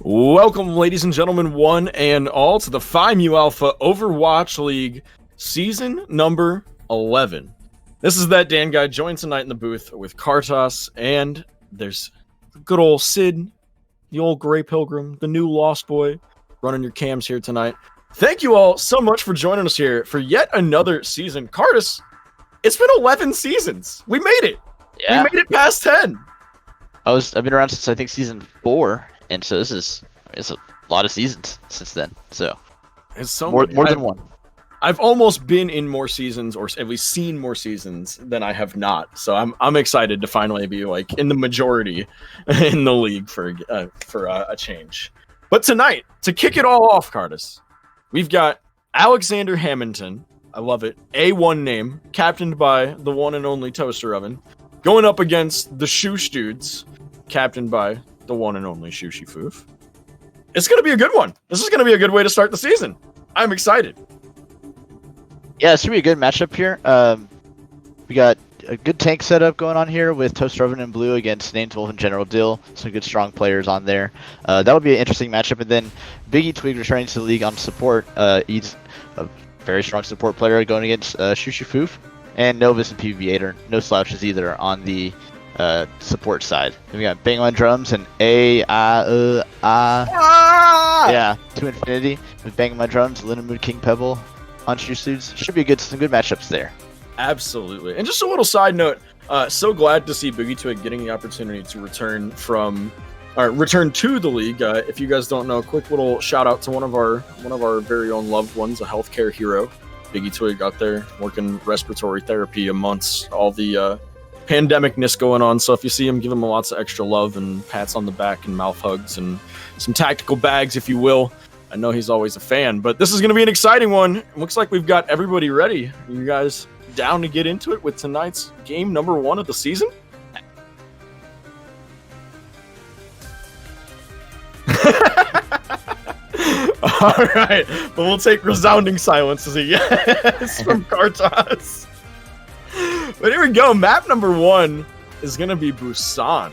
Welcome, ladies and gentlemen, one and all, to the PMAOWL Alpha Overwatch League Season number 11. This is that Dan guy joined tonight in the booth with Kartos, and there's good old Sid, the old Grey Pilgrim, the new Lost Boy, running your cams here tonight. Thank you all so much for joining us here for yet another season. Kartos, it's been 11 seasons. We made it. Yeah. We made it past 10. I've been around since I think season 4, and so it's a lot of seasons since then. So It's so more many. than one. I've almost been in more seasons, or at least seen more seasons than I have not. So I'm excited to finally be like in the majority in the league for a change. But tonight, to kick it all off, Kartos, we've got Alexander Hammondton. I love it. A1 name, captained by the one and only Toaster Oven, going up against the Shoosh Doods, captained by the one and only Shooshy Foof. It's going to be a good one. This is going to be a good way to start the season. I'm excited. Yeah, it's gonna be a good matchup here. We got a good tank setup going on here with Toaster Oven and Blue against Names Wolf and General Dill. Some good strong players on there. That would be an interesting matchup. And then Biggie Twig returning to the league on support. He's a very strong support player going against Shooshy Foof. And Novus and PVAtor. No slouches either on the support side. Then we got Bang on drums and yeah, to infinity with Bang My Drums, Lindenmood, King Pebble on Shoosh Dudes. Should be some good matchups there. Absolutely. And just a little side note, so glad to see Boogie Twig getting the opportunity to return to the league. If you guys don't know, a quick little shout out to one of our very own loved ones, a healthcare hero. Biggie Twig out there working respiratory therapy amongst all the pandemicness going on. So if you see him, give him lots of extra love and pats on the back and mouth hugs and some tactical bags, if you will. I know he's always a fan, but this is going to be an exciting one. It looks like we've got everybody ready. Are you guys down to get into it with tonight's game number 1 of the season? All right, but we'll take resounding silence as a yes from Kartos. But here we go. Map number 1 is going to be Busan.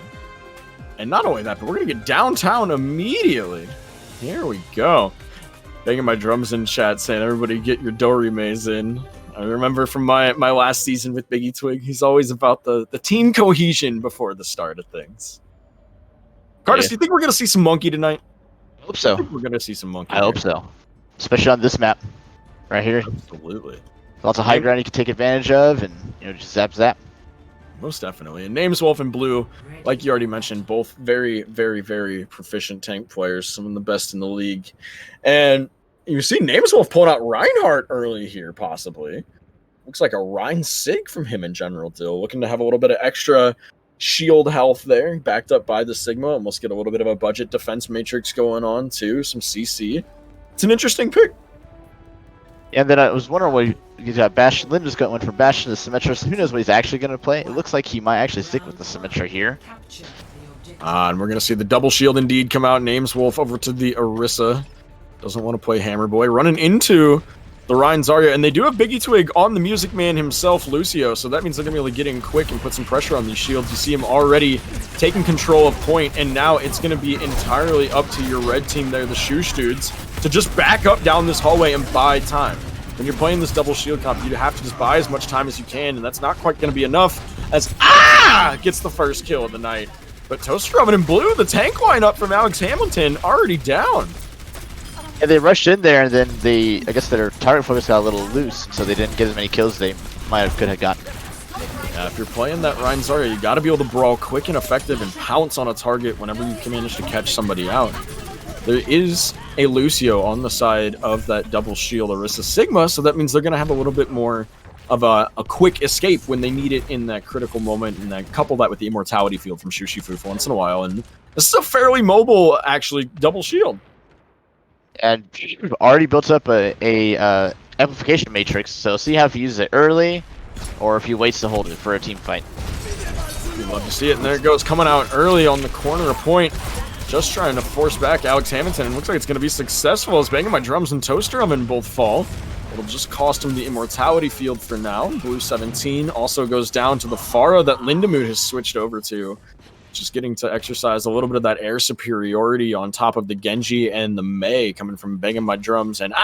And not only that, but we're going to get downtown immediately. Here we go. Banging my drums in chat saying, everybody get your Dorimays in. I remember from my last season with Biggie Twig, he's always about the team cohesion before the start of things. Kartos, do you think we're going to see some Monkey tonight? I hope so. We're going to see some Monkey. I hope so. Especially on this map. Right here. Absolutely. Lots of high ground you can take advantage of, and just zap. Most definitely. And Names Wolf and Blue, like you already mentioned, both very, very, very proficient tank players, some of the best in the league. And you see Names Wolf pulling out Reinhardt early here, possibly. Looks like a Rein Sig from him in General Dill, looking to have a little bit of extra shield health there, backed up by the Sigma. Almost get a little bit of a budget defense matrix going on, too. Some CC. It's an interesting pick. And then I was wondering what he's got. Bastion. Lynn just got one for Bastion to Symmetra, so who knows what he's actually going to play. It looks like he might actually stick with the Symmetra here. And we're going to see the double shield indeed come out. Names Wolf over to the Orisa. Doesn't want to play Hammer Boy. Running into the Ryan Zarya. And they do have Biggie Twig on the Music Man himself, Lucio. So that means they're going to be able to get in quick and put some pressure on these shields. You see him already taking control of point. And now it's going to be entirely up to your red team there, the Shoosh Dudes, to just back up down this hallway and buy time. When you're playing this double shield comp, you have to just buy as much time as you can, and that's not quite going to be enough as gets the first kill of the night. But Toaster Oven and Blue, the tank lineup from Alex Hammondton, already down. Yeah, they rushed in there, and then I guess their target focus got a little loose, so they didn't get as many kills as they could have gotten. Yeah, if you're playing that Rein Zarya, you got to be able to brawl quick and effective and pounce on a target whenever you can manage to catch somebody out. There is a Lucio on the side of that double shield Orisa Sigma, so that means they're going to have a little bit more of a quick escape when they need it in that critical moment, and then couple that with the immortality field from Shooshy Foof once in a while. And this is a fairly mobile, actually, double shield. And we've already built up a amplification matrix, so see how if he uses it early, or if he waits to hold it for a team fight. We'd love to see it, and there it goes, coming out early on the corner of point. Just trying to force back Alex Hammondton, and looks like it's going to be successful as Banging My Drums and Toaster Oven both fall. It'll just cost him the immortality field for now. Blue 17 also goes down to the Pharah that Lindemood has switched over to. just getting to exercise a little bit of that air superiority on top of the Genji and the Mei coming from banging my drums and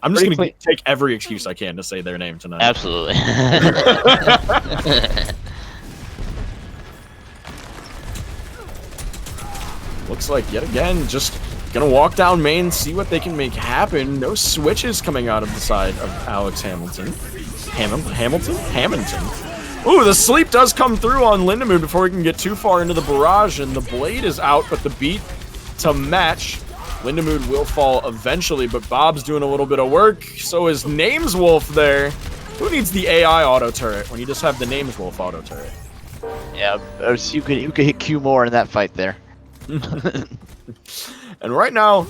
I'm just going to take every excuse I can to say their name tonight. Absolutely. Looks like, yet again, just going to walk down main, see what they can make happen. No switches coming out of the side of Alex Hammondton. Hammondton. Ooh, the sleep does come through on Lindamood before we can get too far into the barrage, and the blade is out, but the beat to match. Lindamood will fall eventually, but Bob's doing a little bit of work. So is Nameswolf there. Who needs the AI auto turret when you just have the Nameswolf auto turret? Yeah, you could hit Q more in that fight there. And right now,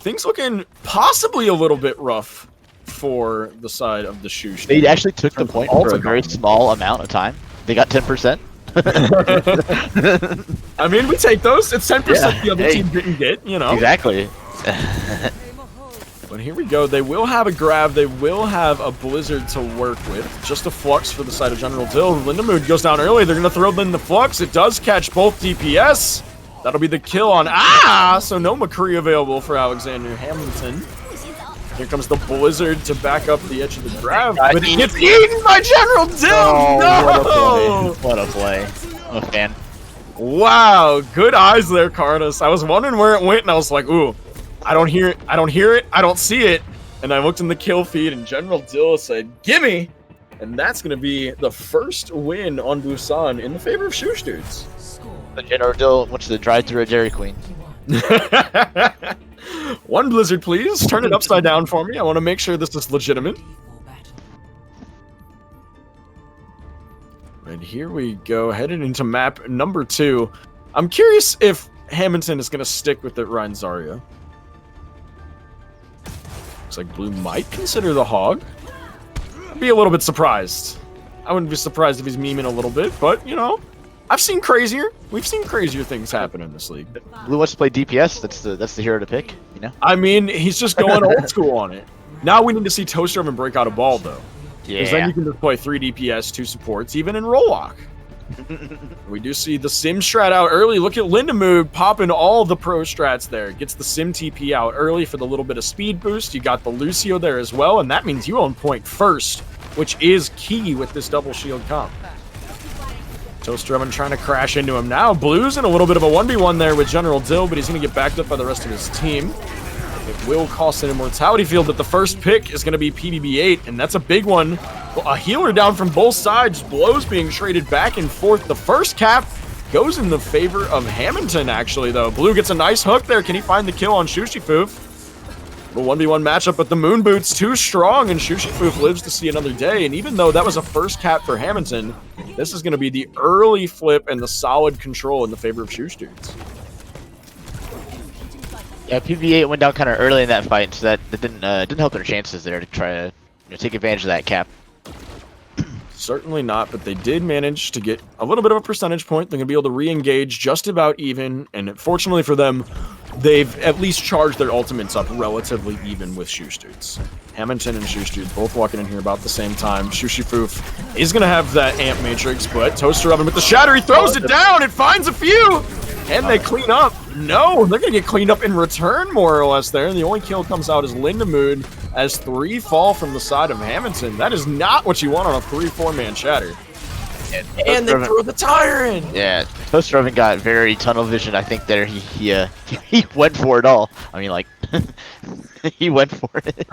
things looking possibly a little bit rough for the side of the Shoosh. They actually took the point for a very small amount of time. They got 10%. I mean, we take those. It's 10% the other team didn't get, you know. Exactly. But here we go. They will have a grab. They will have a Blizzard to work with. Just a Flux for the side of General Dill. Lindamood goes down early. They're going to throw in the Flux. It does catch both DPS. That'll be the kill on... So no McCree available for Alexander Hammondton. Here comes the Blizzard to back up the edge of the grab. But it gets eaten by General Dill! Oh, no! What a play. I'm a fan. Wow, good eyes there, Cardus. I was wondering where it went, and I was like, ooh, I don't hear it, I don't hear it, I don't see it. And I looked in the kill feed, and General Dill said, gimme! And that's going to be the first win on Busan in the favor of Shoosh Dudes. The General Dill wants to drive through a Dairy Queen. One Blizzard, please. Turn it upside down for me. I want to make sure this is legitimate. And here we go, headed into map number 2. I'm curious if Hammondton is going to stick with it, Ryan Zarya. Looks like Blue might consider the Hog. I'd be a little bit surprised. I wouldn't be surprised if he's memeing a little bit, but, you know, I've seen crazier. We've seen crazier things happen in this league. Blue wants to play DPS. That's the hero to pick, you know? I mean, he's just going old school on it. Now we need to see Toaster break out a ball, though. Yeah. Because then you can deploy 3 DPS, 2 supports, even in roll lock. We do see the Sim strat out early. Look at Lindamood popping all the pro strats there. Gets the Sim TP out early for the little bit of speed boost. You got the Lucio there as well, and that means you own point first, which is key with this double shield comp. Toaster trying to crash into him now. Blue's in a little bit of a 1v1 there with General Dill, but he's going to get backed up by the rest of his team. It will cost an Immortality Field, but the first pick is going to be PBB8, and that's a big one. A healer down from both sides. Blows being traded back and forth. The first cap goes in the favor of Hammondton, actually, though. Blue gets a nice hook there. Can he find the kill on Shushifoof? The 1v1 matchup, but the Moon Boot's too strong, and Shushifoof lives to see another day. And even though that was a first cap for Hammondton, this is going to be the early flip and the solid control in the favor of Shoosh Dudes. Yeah, PB8 went down kind of early in that fight, so that didn't help their chances there to try to take advantage of that cap. Certainly not, but they did manage to get a little bit of a percentage point. They're going to be able to re-engage just about even, and fortunately for them, they've at least charged their ultimates up relatively even with Shoosh Dudes. Hammondton and Shoosh Dudes both walking in here about the same time. Shushifoof is going to have that Amp Matrix, but Toaster Oven with the Shatter, he throws it down, it finds a few! And they clean up. No, they're going to get cleaned up in return, more or less, there. The only kill comes out as Lindamood, as 3 fall from the side of Hammondton. That is not what you want on a 3-4-man Shatter. And they threw the tire in! Yeah, Toaster Oven got very tunnel vision, I think, there. He went for it all. I mean, like, he went for it.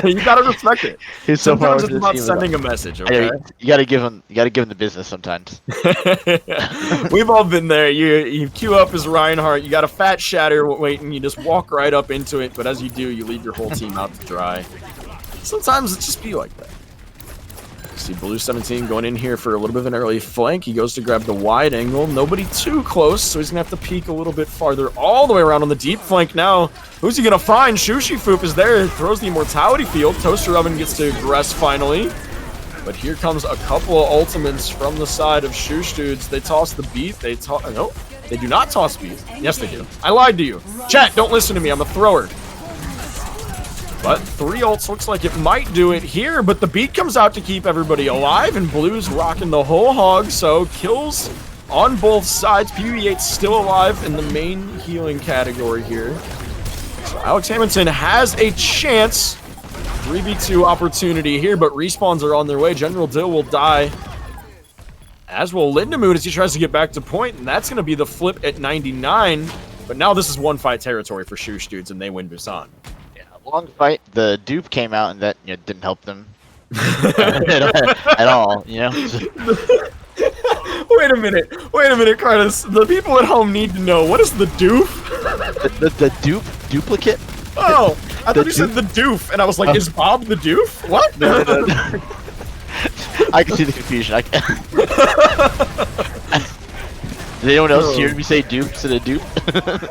You gotta respect it. Sometimes it's about sending a message, okay? You gotta give him the business sometimes. We've all been there. You queue up as Reinhardt, you got a fat Shatter waiting, you just walk right up into it, but as you do, you leave your whole team out to dry. Sometimes it just be like that. See Blue 17 going in here for a little bit of an early flank. He goes to grab the wide angle. Nobody too close, so he's going to have to peek a little bit farther all the way around on the deep flank now. Who's he going to find? Shushifoof is there. Throws the Immortality Field. Toaster Oven gets to aggress finally. But here comes a couple of ultimates from the side of Shoosh Dudes. They toss the beat. No, they do not toss beat. Yes, they do. I lied to you. Chat, don't listen to me. I'm a thrower. But 3 ults looks like it might do it here, but the beat comes out to keep everybody alive, and Blue's rocking the whole hog, so kills on both sides. PB8's still alive in the main healing category here. So Alex Hammondton has a chance. 3v2 opportunity here, but respawns are on their way. General Dill will die, as will Lindemoon as he tries to get back to point, and that's going to be the flip at 99. But now this is one fight territory for Shoosh Dudes, and they win Busan. Long fight. The dupe came out, and that didn't help them at all. You know. Wait a minute, Carlos. The people at home need to know, what is the dupe? The dupe duplicate. Oh, I thought you said the doof, and I was like, is Bob the doof? What? No. I can see the confusion. Did anyone else hear me say dupe instead of dupe?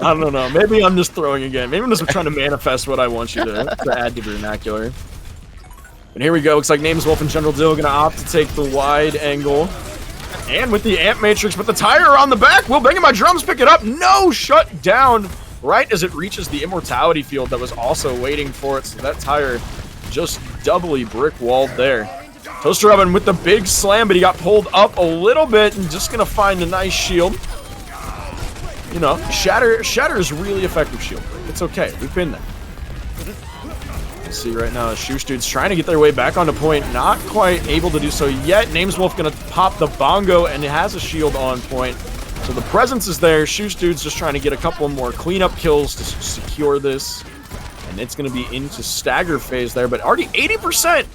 I don't know. Maybe I'm just throwing again. Maybe I'm just trying to manifest what I want you to add to vernacular. And here we go. Looks like Nameswolf and General Dill going to opt to take the wide angle. And with the Amp Matrix, but the tire on the back. Will Banging My Drums pick it up. No, shut down right as it reaches the Immortality field that was also waiting for it. So that tire just doubly brick-walled there. Toaster Oven with the big slam, but he got pulled up a little bit and just gonna find a nice shield. You know, Shatter is really effective shield. It's okay, we've been there. You see right now, Shoosh Dude's trying to get their way back onto point, not quite able to do so yet. Nameswolf gonna pop the bongo, and it has a shield on point. So the presence is there. Shoosh Dude's just trying to get a couple more cleanup kills to secure this. And it's gonna be into stagger phase there, but already 80%!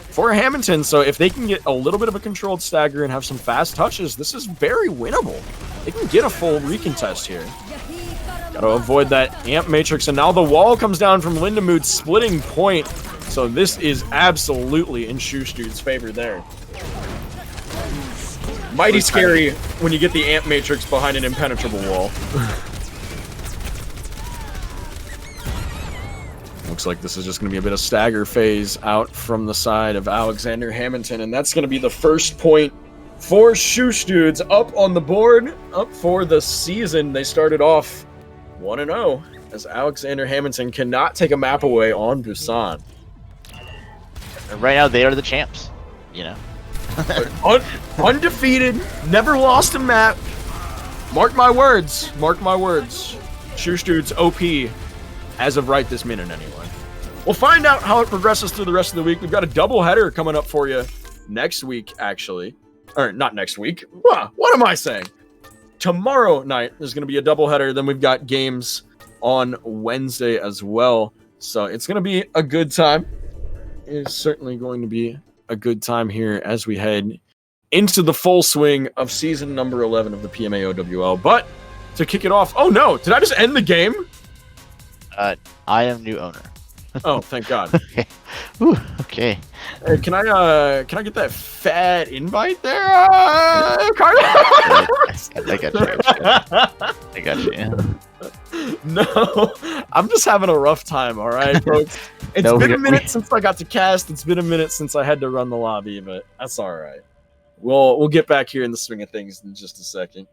For Hammondton, so if they can get a little bit of a controlled stagger and have some fast touches, this is very winnable. They can get a full recontest here. Gotta avoid that Amp Matrix, and now the wall comes down from Lindemood, splitting point. So this is absolutely in Shoosh Dude's favor there. Mighty scary when you get the Amp Matrix behind an impenetrable wall. Looks like this is just going to be a bit of stagger phase out from the side of Alexander Hammondton, and that's going to be the first point for Shoosh Dudes up on the board, up for the season. They started off 1-0 as Alexander Hammondton cannot take a map away on Busan. And right now, they are the champs, you know. Undefeated, never lost a map. Mark my words, Shoosh Dudes OP as of right this minute anyway. We'll find out how it progresses through the rest of the week. We've got a doubleheader coming up for you next week, actually. Or not next week. What am I saying? Tomorrow night, there's going to be a doubleheader. Then we've got games on Wednesday as well. So it's going to be a good time. It is certainly going to be a good time here as we head into the full swing of season number 11 of the PMAOWL. But to kick it off... Oh no, did I just end the game? I am new owner. Oh, thank God. Okay. Ooh, okay. Hey, can I get that fat invite there, Carter? I got you. No, I'm just having a rough time, all right, folks? It's been a minute since I got to cast. It's been a minute since I had to run the lobby, but that's all right. We'll get back here in the swing of things in just a second.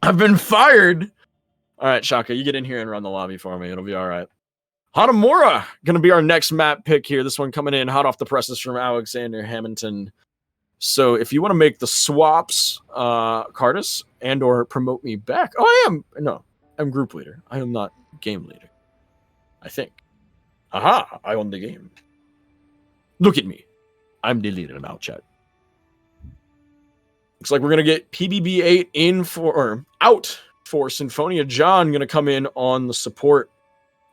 I've been fired. All right, Shaka, you get in here and run the lobby for me. It'll be all right. Hanamura going to be our next map pick here. This one coming in hot off the presses from Alexander Hammondton. So if you want to make the swaps, Cardis, and or promote me back. Oh, I am. No, I'm group leader. I am not game leader. I think. Aha, I own the game. Look at me. I'm the leader now, chat. Looks like we're going to get PBB8 in for, or out for Symphonia John. Going to come in on the support.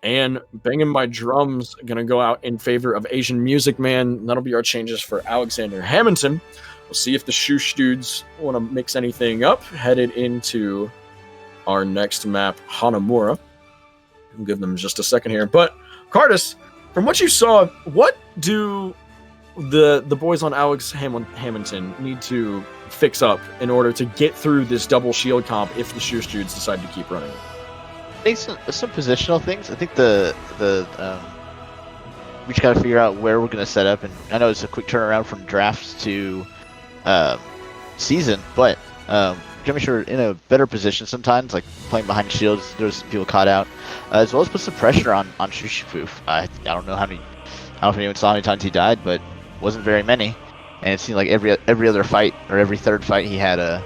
And Banging My Drums going to go out in favor of Asian Music Man. That'll be our changes for Alexander Hammondton. We'll see if the Shoosh Dudes want to mix anything up. Headed into our next map, Hanamura. I'll give them just a second here. But, Cardis, from what you saw, what do the boys on Alex Hammondton need to fix up in order to get through this double shield comp if the Shoosh Dudes decide to keep running it? I think some positional things. I think we just got to figure out where we're going to set up, and I know it's a quick turnaround from drafts to season, but Skirmisher in a better position sometimes, like playing behind shields. There's people caught out, as well as put some pressure on Shoosh. I don't know how many. I don't know if anyone saw how many times he died, but wasn't very many. And it seemed like every other fight or every third fight he had an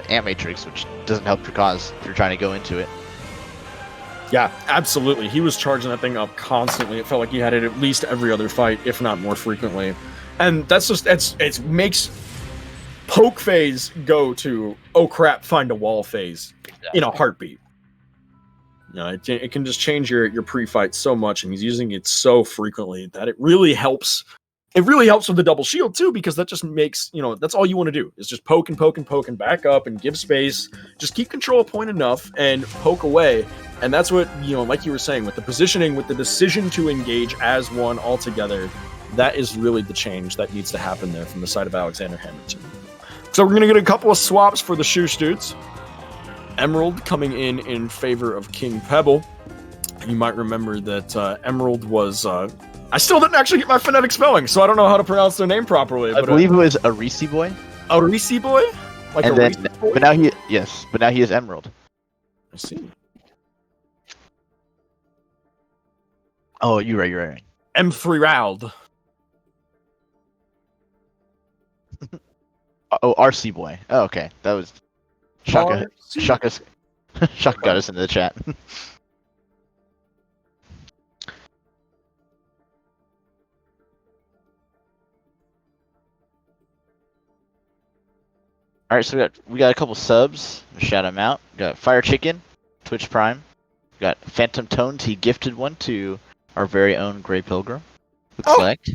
Ant Matrix, which doesn't help your cause if you're trying to go into it. Yeah, absolutely. He was charging that thing up constantly. It felt like he had it at least every other fight, if not more frequently. And that's just it makes poke phase go to oh crap, find a wall phase in a heartbeat. You know, it can just change your pre-fight so much, and he's using it so frequently that it really helps. It really helps with the double shield too, because that just makes, you know, that's all you want to do is just poke and poke and poke and back up and give space. Just keep control of point enough and poke away. And that's what, you know, like you were saying, with the positioning, with the decision to engage as one altogether, that is really the change that needs to happen there from the side of Alexander Hammondton. So we're going to get a couple of swaps for the Shoosh dudes. Emerald coming in favor of King Pebble. You might remember that Emerald was... I still didn't actually get my phonetic spelling, so I don't know how to pronounce their name properly. I believe it was Arisi Boy. Arisi Boy? Like and then, boy? But now he is Emerald. I see. Oh, you're right. M3 Rald. Oh, RC Boy. Oh, okay. That was Shaka got us into the chat. All right, so we got a couple subs. Shout them out. We got Fire Chicken, Twitch Prime. We got Phantom Tones. He gifted one to our very own Grey Pilgrim. Looks like.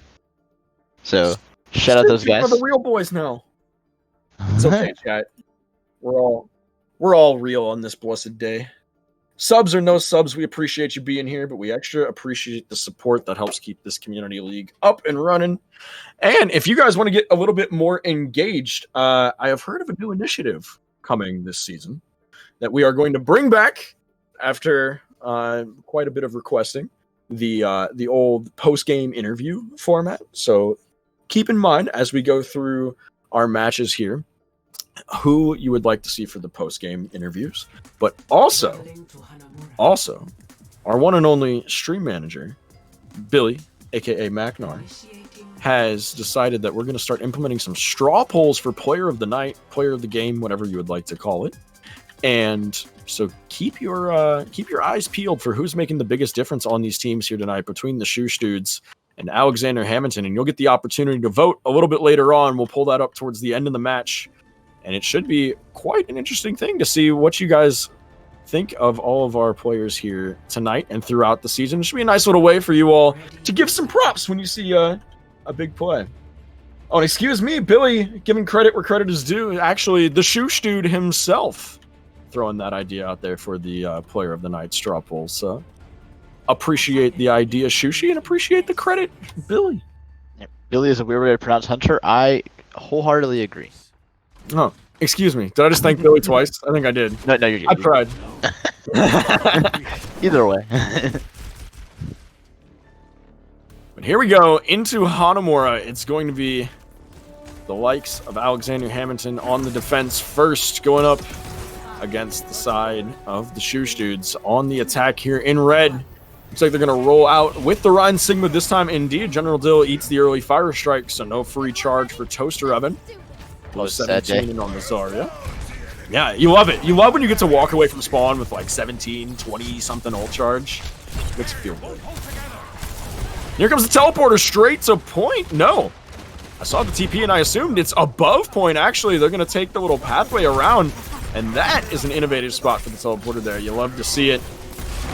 So shout out those guys. We're the real boys now. It's okay, chat. We're all real on this blessed day. Subs or no subs, we appreciate you being here, but we extra appreciate the support that helps keep this community league up and running. And if you guys want to get a little bit more engaged, I have heard of a new initiative coming this season that we are going to bring back after quite a bit of requesting, the old post-game interview format. So keep in mind as we go through our matches here, who you would like to see for the post-game interviews, but also our one and only stream manager, Billy, aka Macnar, has decided that we're going to start implementing some straw polls for player of the night, player of the game, whatever you would like to call it. And so keep your eyes peeled for who's making the biggest difference on these teams here tonight between the Shoosh dudes and Alexander Hammondton, and you'll get the opportunity to vote a little bit later on. We'll pull that up towards the end of the match. And it should be quite an interesting thing to see what you guys think of all of our players here tonight and throughout the season. It should be a nice little way for you all to give some props when you see a big play. Oh, and excuse me, Billy, giving credit where credit is due. Actually, the Shoosh dude himself throwing that idea out there for the player of the night straw poll. So appreciate the idea, Shooshy, and appreciate the credit, Billy. Yep. Billy is a weird way to pronounce Hunter. I wholeheartedly agree. Oh, excuse me. Did I just thank Billy twice? I think I did. No, you're good. I tried. Either way. But here we go into Hanamura. It's going to be the likes of Alexander Hammondton on the defense first, going up against the side of the Shoosh dudes on the attack here in red. Looks like they're going to roll out with the Rhine Sigma this time. Indeed, General Dill eats the early fire strike, so no free charge for Toaster Oven. Plus 17 on the Zarya. Yeah, you love it. You love when you get to walk away from spawn with like 17, 20 something ult charge. Makes you feel good. Here comes the teleporter straight to point. No. I saw the TP and I assumed it's above point. Actually, they're going to take the little pathway around. And that is an innovative spot for the teleporter there. You love to see it.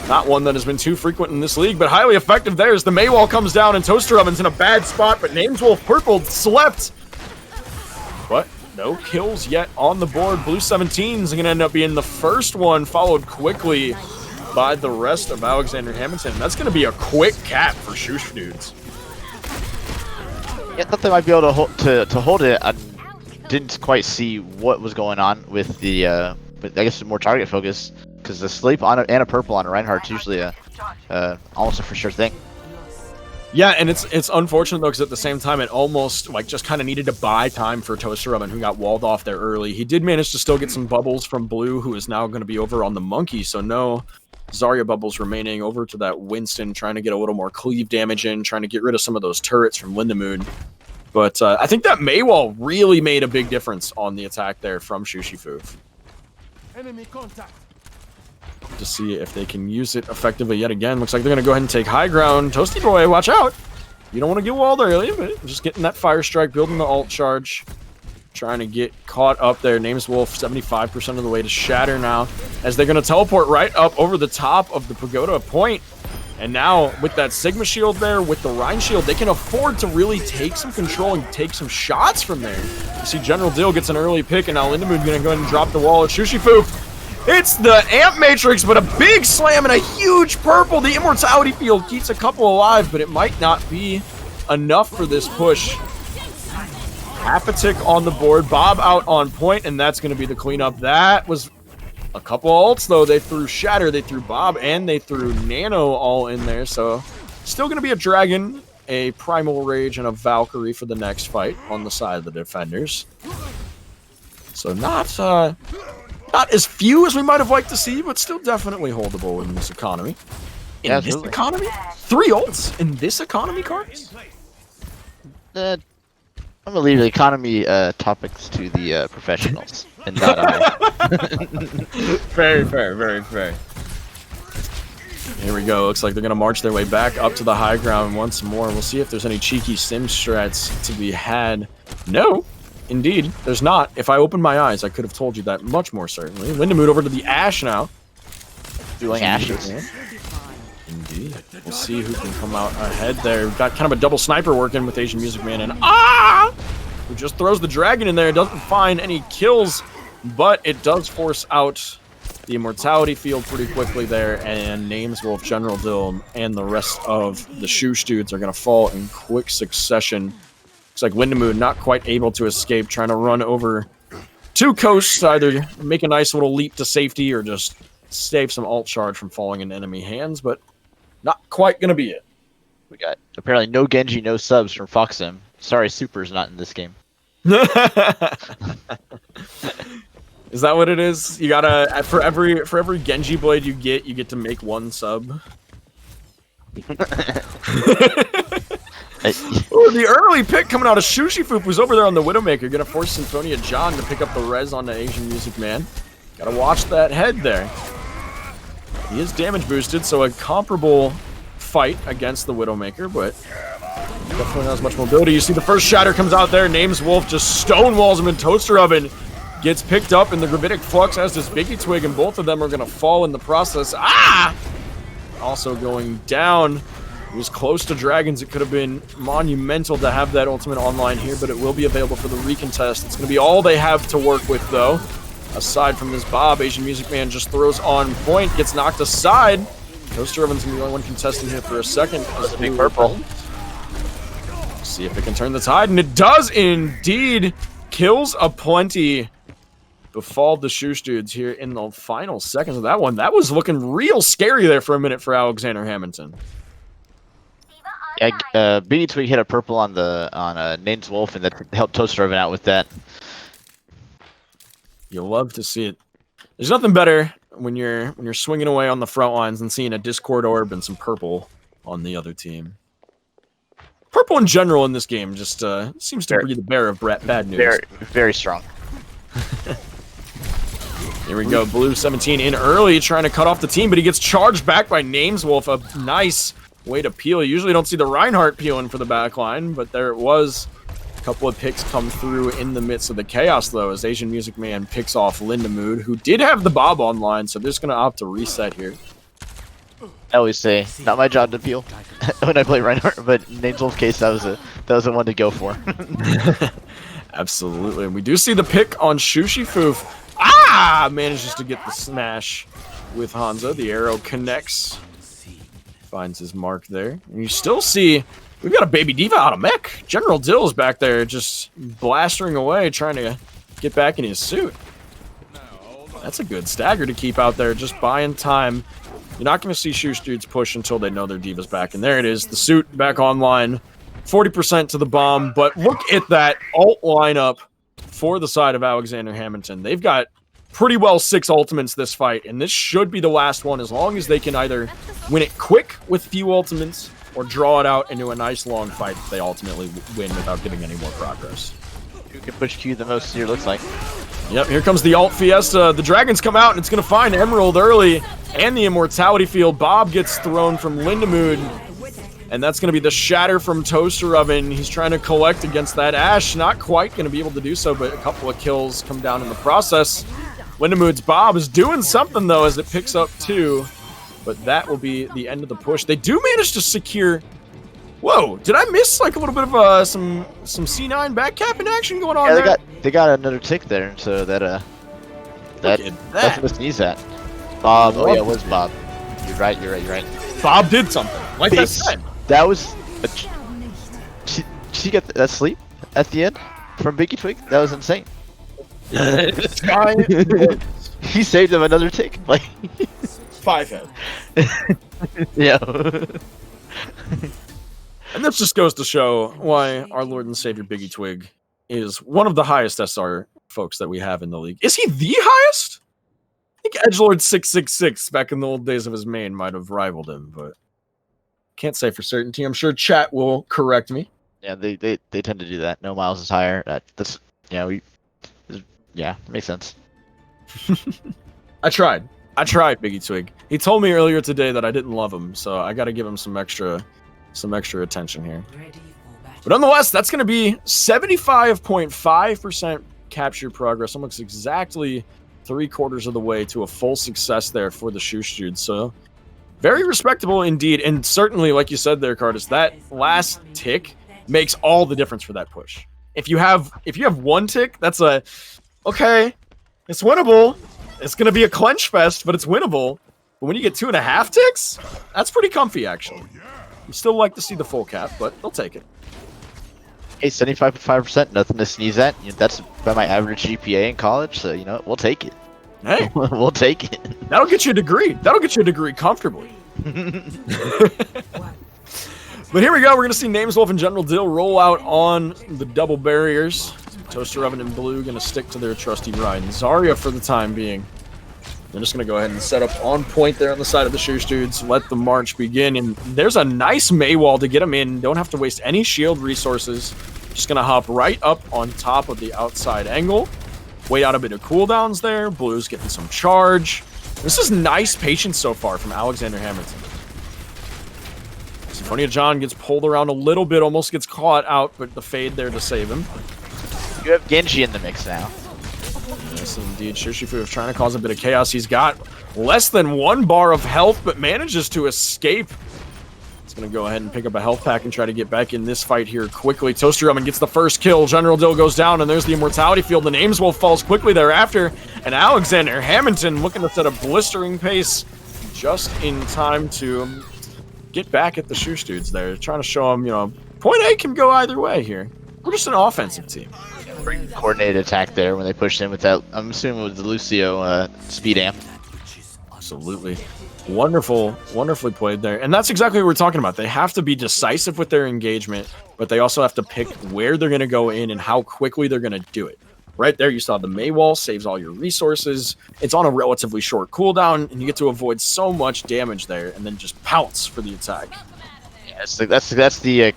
Not one that has been too frequent in this league, but highly effective there as the PMAOWL comes down and Toaster Oven's in a bad spot, but Nameswolf Purple slept. But no kills yet on the board. Blue 17's going to end up being the first one, followed quickly by the rest of Alexander Hammondton. That's going to be a quick cap for Shoosh dudes. Yeah, I thought they might be able to hold it. I didn't quite see what was going on with the, but I guess more target focus, because the sleep on and a purple on a Reinhardt's usually almost a for sure thing. Yeah, and it's unfortunate though, because at the same time it almost like just kind of needed to buy time for Toaster Oven, who got walled off there early. He did manage to still get some bubbles from Blue, who is now going to be over on the Monkey, so no Zarya bubbles remaining. Over to that Winston, trying to get a little more cleave damage in, trying to get rid of some of those turrets from Lindemood. But I think that PMAOWL really made a big difference on the attack there from Shushifu. Enemy contact. To see if they can use it effectively yet again. Looks like they're going to go ahead and take high ground. Toasty Boy, watch out. You don't want to get walled early, but just getting that fire strike, building the ult charge. Trying to get caught up there. Names Wolf 75% of the way to Shatter now, as they're going to teleport right up over the top of the Pagoda point. And now, with that Sigma shield there, with the Rhine shield, they can afford to really take some control and take some shots from there. You see General Dill gets an early pick, and now Lindemood going to go ahead and drop the wall at Shushifu. It's the Amp Matrix, but a big slam and a huge purple. The Immortality Field keeps a couple alive, but it might not be enough for this push. Half a tick on the board. Bob out on point, and that's going to be the cleanup. That was a couple ults, though. They threw Shatter, they threw Bob, and they threw Nano all in there. So still going to be a Dragon, a Primal Rage, and a Valkyrie for the next fight on the side of the defenders. So not as few as we might have liked to see, but still definitely holdable in this economy. In this economy? 3 ults in this economy, Cards? I'm gonna leave the economy topics to the professionals, and not I. Very fair, very fair. Here we go. Looks like they're gonna march their way back up to the high ground once more. We'll see if there's any cheeky sim strats to be had. No, indeed, there's not. If I opened my eyes, I could have told you that much more certainly. Lindemood over to the Ash now. Dueling Ashes. Indeed. We'll see who can come out ahead there. Got kind of a double sniper working with Asian Music Man, and who just throws the dragon in there. Doesn't find any kills, but it does force out the Immortality Field pretty quickly there, and Names Wolf, General Dill, and the rest of the Shoosh dudes are going to fall in quick succession. Looks like Lindemood not quite able to escape, trying to run over 2 coasts, either make a nice little leap to safety or just save some ult charge from falling in enemy hands, but not quite going to be it. We got apparently no Genji, no subs from Foxim. Sorry, Super's not in this game. Is that what it is? You gotta for every Genji blade you get to make 1 sub. Ooh, the early pick coming out of Shushifu, who's over there on the Widowmaker, gonna force Symphonia John to pick up the res on the Asian Music Man. Gotta watch that head there. He is damage boosted, so a comparable fight against the Widowmaker, but definitely not as much mobility. You see the first Shatter comes out there. Names Wolf just stonewalls him in Toaster Oven. Gets picked up in the Gravitic Flux, as does Biggie Twig, and both of them are going to fall in the process. Also going down. It was close to Dragons. It could have been monumental to have that ultimate online here, but it will be available for the recontest. It's going to be all they have to work with, though. Aside from this Bob, Asian Music Man just throws on point, gets knocked aside. Toaster Oven's gonna be the only one contesting here for a second. That's a big purple. See if it can turn the tide, and it does indeed. Kills aplenty befall the Shoosh dudes here in the final seconds of that one. That was looking real scary there for a minute for Alexander Hammondton. Yeah, Biggie Twig hit a purple on Names Wolf, and that helped Toaster Oven out with that. You love to see it. There's nothing better when you're swinging away on the front lines and seeing a Discord orb and some purple on the other team. Purple in general in this game just seems to be the bearer of bad news. Very, very strong. Here we go. Blue 17 in early, trying to cut off the team, but he gets charged back by Names Wolf. A nice way to peel. You usually don't see the Reinhardt peeling for the backline, but there it was. Couple of picks come through in the midst of the chaos, though, as Asian Music Man picks off Lindemood, who did have the Bob online, so they're just going to opt to reset here. I always say, not my job to peel when I play Reinhardt, but in Names Wolf's case, that was the one to go for. Absolutely, and we do see the pick on Shushifu. Manages to get the smash with Hanzo. The arrow connects, finds his mark there, and you still see. We've got a Baby Diva out of mech. General Dill is back there just blastering away, trying to get back in his suit. That's a good stagger to keep out there, just buying time You're not going to see Shoosh dudes push until they know their Diva's back. And there it is. The suit back online. 40% to the bomb. But look at that ult lineup for the side of Alexander Hammondton. They've got pretty well 6 ultimates this fight. And this should be the last one as long as they can either win it quick with few ultimates or draw it out into a nice long fight that they ultimately win without giving any more progress. Who can push Q the most here, looks like. Yep, here comes the ult Fiesta. The Dragons come out, and it's going to find Emerald early and the Immortality Field. Bob gets thrown from Lindamood, and that's going to be the Shatter from Toaster Oven. He's trying to collect against that Ashe. Not quite going to be able to do so, but a couple of kills come down in the process. Lindamood's Bob is doing something, though, as it picks up 2. But that will be the end of the push. They do manage to secure... Whoa, did I miss like a little bit of some C9 backcapping action going on there? Yeah, they got another tick there, so that's what to sneeze at. Bob, oh yeah, it was Bob. You're right. Bob did something, like I said. That was she got that sleep at the end from Biggie Twig. That was insane. He saved him another tick. Like 5 head. Yeah. And this just goes to show why our Lord and Savior Biggie Twig is one of the highest SR folks that we have in the league. Is he the highest? I think Edgelord 666 back in the old days of his main might have rivaled him, but can't say for certainty. I'm sure chat will correct me. Yeah, they tend to do that. No Miles is higher. That's makes sense. I tried, Biggie Twig. He told me earlier today that I didn't love him, so I got to give him some extra attention here. But nonetheless, that's going to be 75.5% capture progress, almost exactly 3/4 of the way to a full success there for the Shoosh dudes. So very respectable indeed, and certainly, like you said there, Cardis, that last tick makes all the difference for that push. If you have 1 tick, that's okay, it's winnable. It's going to be a clench fest, but it's winnable. But when you get 2.5 ticks, that's pretty comfy, actually. You still like to see the full cap, but they'll take it. Hey, 75.5%, nothing to sneeze at. You know, that's about my average GPA in college, so you know we'll take it. Hey, we'll take it. That'll get you a degree. That'll get you a degree comfortably. But here we go. We're gonna see Nameswolf and General Dill roll out on the double barriers. Toaster Oven and Blue gonna stick to their trusty ride. And Zarya for the time being. They're just going to go ahead and set up on point there on the side of the Shoosh dudes. Let the march begin. And there's a nice Maywall to get them in. Don't have to waste any shield resources. Just going to hop right up on top of the outside angle. Wait out a bit of cooldowns there. Blue's getting some charge. This is nice patience so far from Alexander Hammondton. Symphonia John gets pulled around a little bit. Almost gets caught out, but the fade there to save him. You have Genji in the mix now. Yes, indeed. Shishifu is trying to cause a bit of chaos. He's got less than 1 bar of health, but manages to escape. He's going to go ahead and pick up a health pack and try to get back in this fight here quickly. Toaster Oven gets the first kill. General Dill goes down, and there's the Immortality Field. The Nameswolf falls quickly thereafter, and Alexander Hammondton looking to set a blistering pace just in time to get back at the Shoosh dudes there. Trying to show them, you know, point A can go either way here. We're just an offensive team. Coordinated attack there when they pushed in with that. I'm assuming it was the Lucio speed amp. Absolutely. Wonderfully played there. And that's exactly what we're talking about. They have to be decisive with their engagement, but they also have to pick where they're going to go in and how quickly they're going to do it. Right there, you saw the Maywall saves all your resources. It's on a relatively short cooldown, and you get to avoid so much damage there, and then just pounce for the attack. Yeah, that's the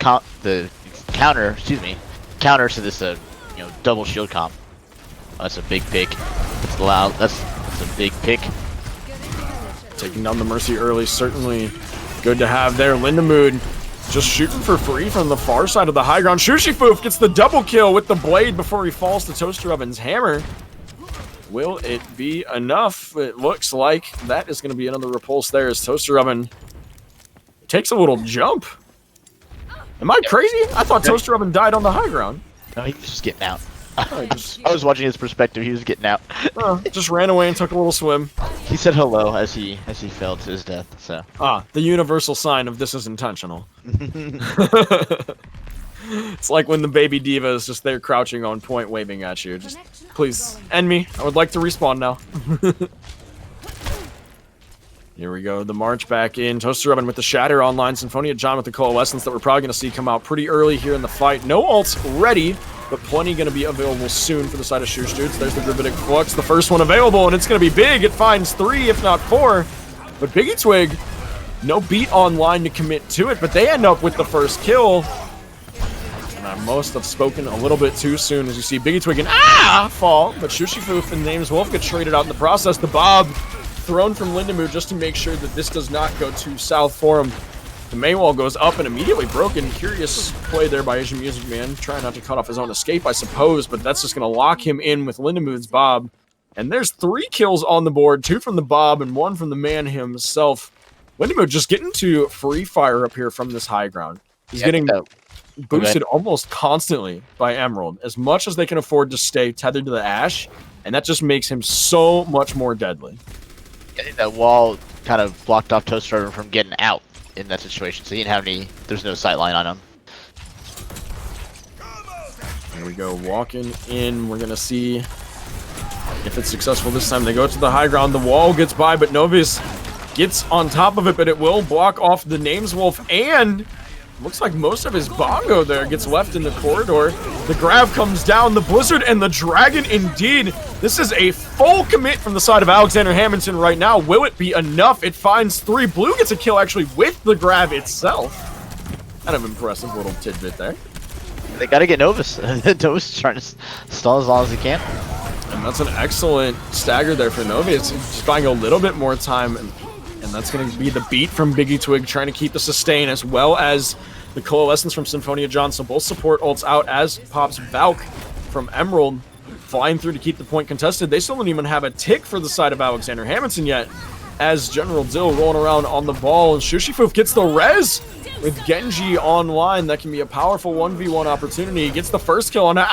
counter. Excuse me, counter to this double shield comp. Oh, that's a big pick. That's loud. That's a big pick. Taking down the Mercy early, certainly good to have there. Lindamood just shooting for free from the far side of the high ground. Shushifoof gets the double kill with the blade before he falls to Toaster Oven's hammer. Will it be enough? It looks like that is going to be another repulse there as Toaster Oven takes a little jump. Am I crazy? I thought Toaster Oven died on the high ground. No, he was just getting out. I was watching his perspective. He was getting out. Just ran away and took a little swim. He said hello as he fell to his death. So the universal sign of this is intentional. It's like when the baby diva is just there crouching on point, waving at you. Just please end me. I would like to respawn now. Here we go, the march back in. Toaster Oven with the Shatter online. Symphonia John with the Coalescence that we're probably going to see come out pretty early here in the fight. No ults ready, but plenty going to be available soon for the side of Shoosh Dudes. There's the Gravitic Flux, the first one available, and it's going to be big. It finds 3, if not 4. But Biggie Twig, no beat online to commit to it, but they end up with the first kill. And I must have spoken a little bit too soon as you see Biggie Twig and fall, but Shushifoof and Names Wolf get traded out in the process. The Bob thrown from Lindamoo just to make sure that this does not go too south for him. The PMAOWL goes up and immediately broken. Curious play there by Asian Music Man, trying not to cut off his own escape, I suppose, but that's just going to lock him in with Lindamoo's Bob. And there's 3 kills on the board, 2 from the Bob and 1 from the man himself. Lindamoo just getting to free fire up here from this high ground. He's getting boosted almost constantly by Emerald, as much as they can afford to stay tethered to the Ash, and that just makes him so much more deadly. I think that wall kind of blocked off Toaster from getting out in that situation, so he didn't have any, there's no sight line on him. Here we go, walking in. We're going to see if it's successful this time. They go to the high ground. The wall gets by, but Novius gets on top of it, but it will block off the Names Wolf, and looks like most of his bongo there gets left in the corridor. The grab comes down, the Blizzard and the Dragon indeed. This is a full commit from the side of Alexander Hammondton right now. Will it be enough? It finds 3. Blue gets a kill actually with the grab itself. Kind of impressive little tidbit there. They gotta get Novus. Novus is trying to stall as long as he can. And that's an excellent stagger there for Novi. It's just buying a little bit more time, and that's going to be the beat from Biggie Twig, trying to keep the sustain, as well as the Coalescence from Symphonia John. So both support ults out, as pops Valk from Emerald, flying through to keep the point contested. They still don't even have a tick for the side of Alexander Hammondton yet, as General Dill rolling around on the ball, and Shushifoof gets the res with Genji online. That can be a powerful 1v1 opportunity. He gets the first kill on it.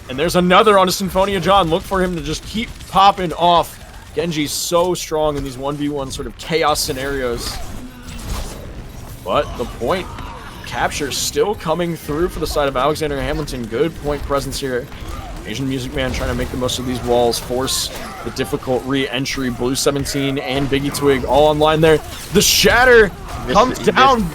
And there's another on a Symphonia John. Look for him to just keep popping off. Genji's so strong in these 1v1 sort of chaos scenarios. But the point capture still coming through for the side of Alexander Hammondton. Good point presence here. Asian Music Man trying to make the most of these walls, force the difficult re-entry. Blue 17 and Biggie Twig all online there. The Shatter comes down.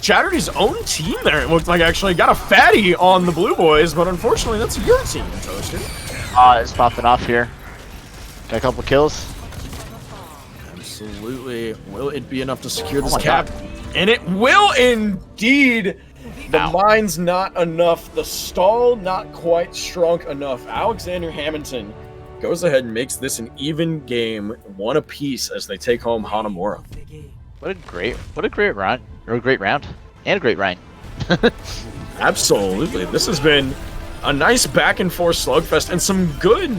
Shattered his own team there, it looked like. Actually got a fatty on the Blue Boys, but unfortunately that's your team, Toaster. It's popping off here. Got a couple kills. Absolutely. Will it be enough to secure this cap? And it will indeed. The mine's not enough. The stall not quite strong enough. Alexander Hammondton goes ahead and makes this an even game, 1 apiece, as they take home Hanamura. What a great round. Or a great round. And a great Ryan. Absolutely. This has been a nice back and forth slugfest, and some good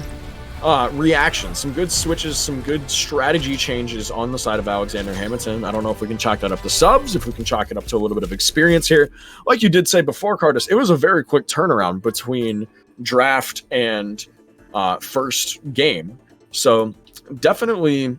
reactions, some good switches, some good strategy changes on the side of Alexander Hammondton. I don't know if we can chalk that up to subs, if we can chalk it up to a little bit of experience here. Like you did say before, Cardis, it was a very quick turnaround between draft and first game. So definitely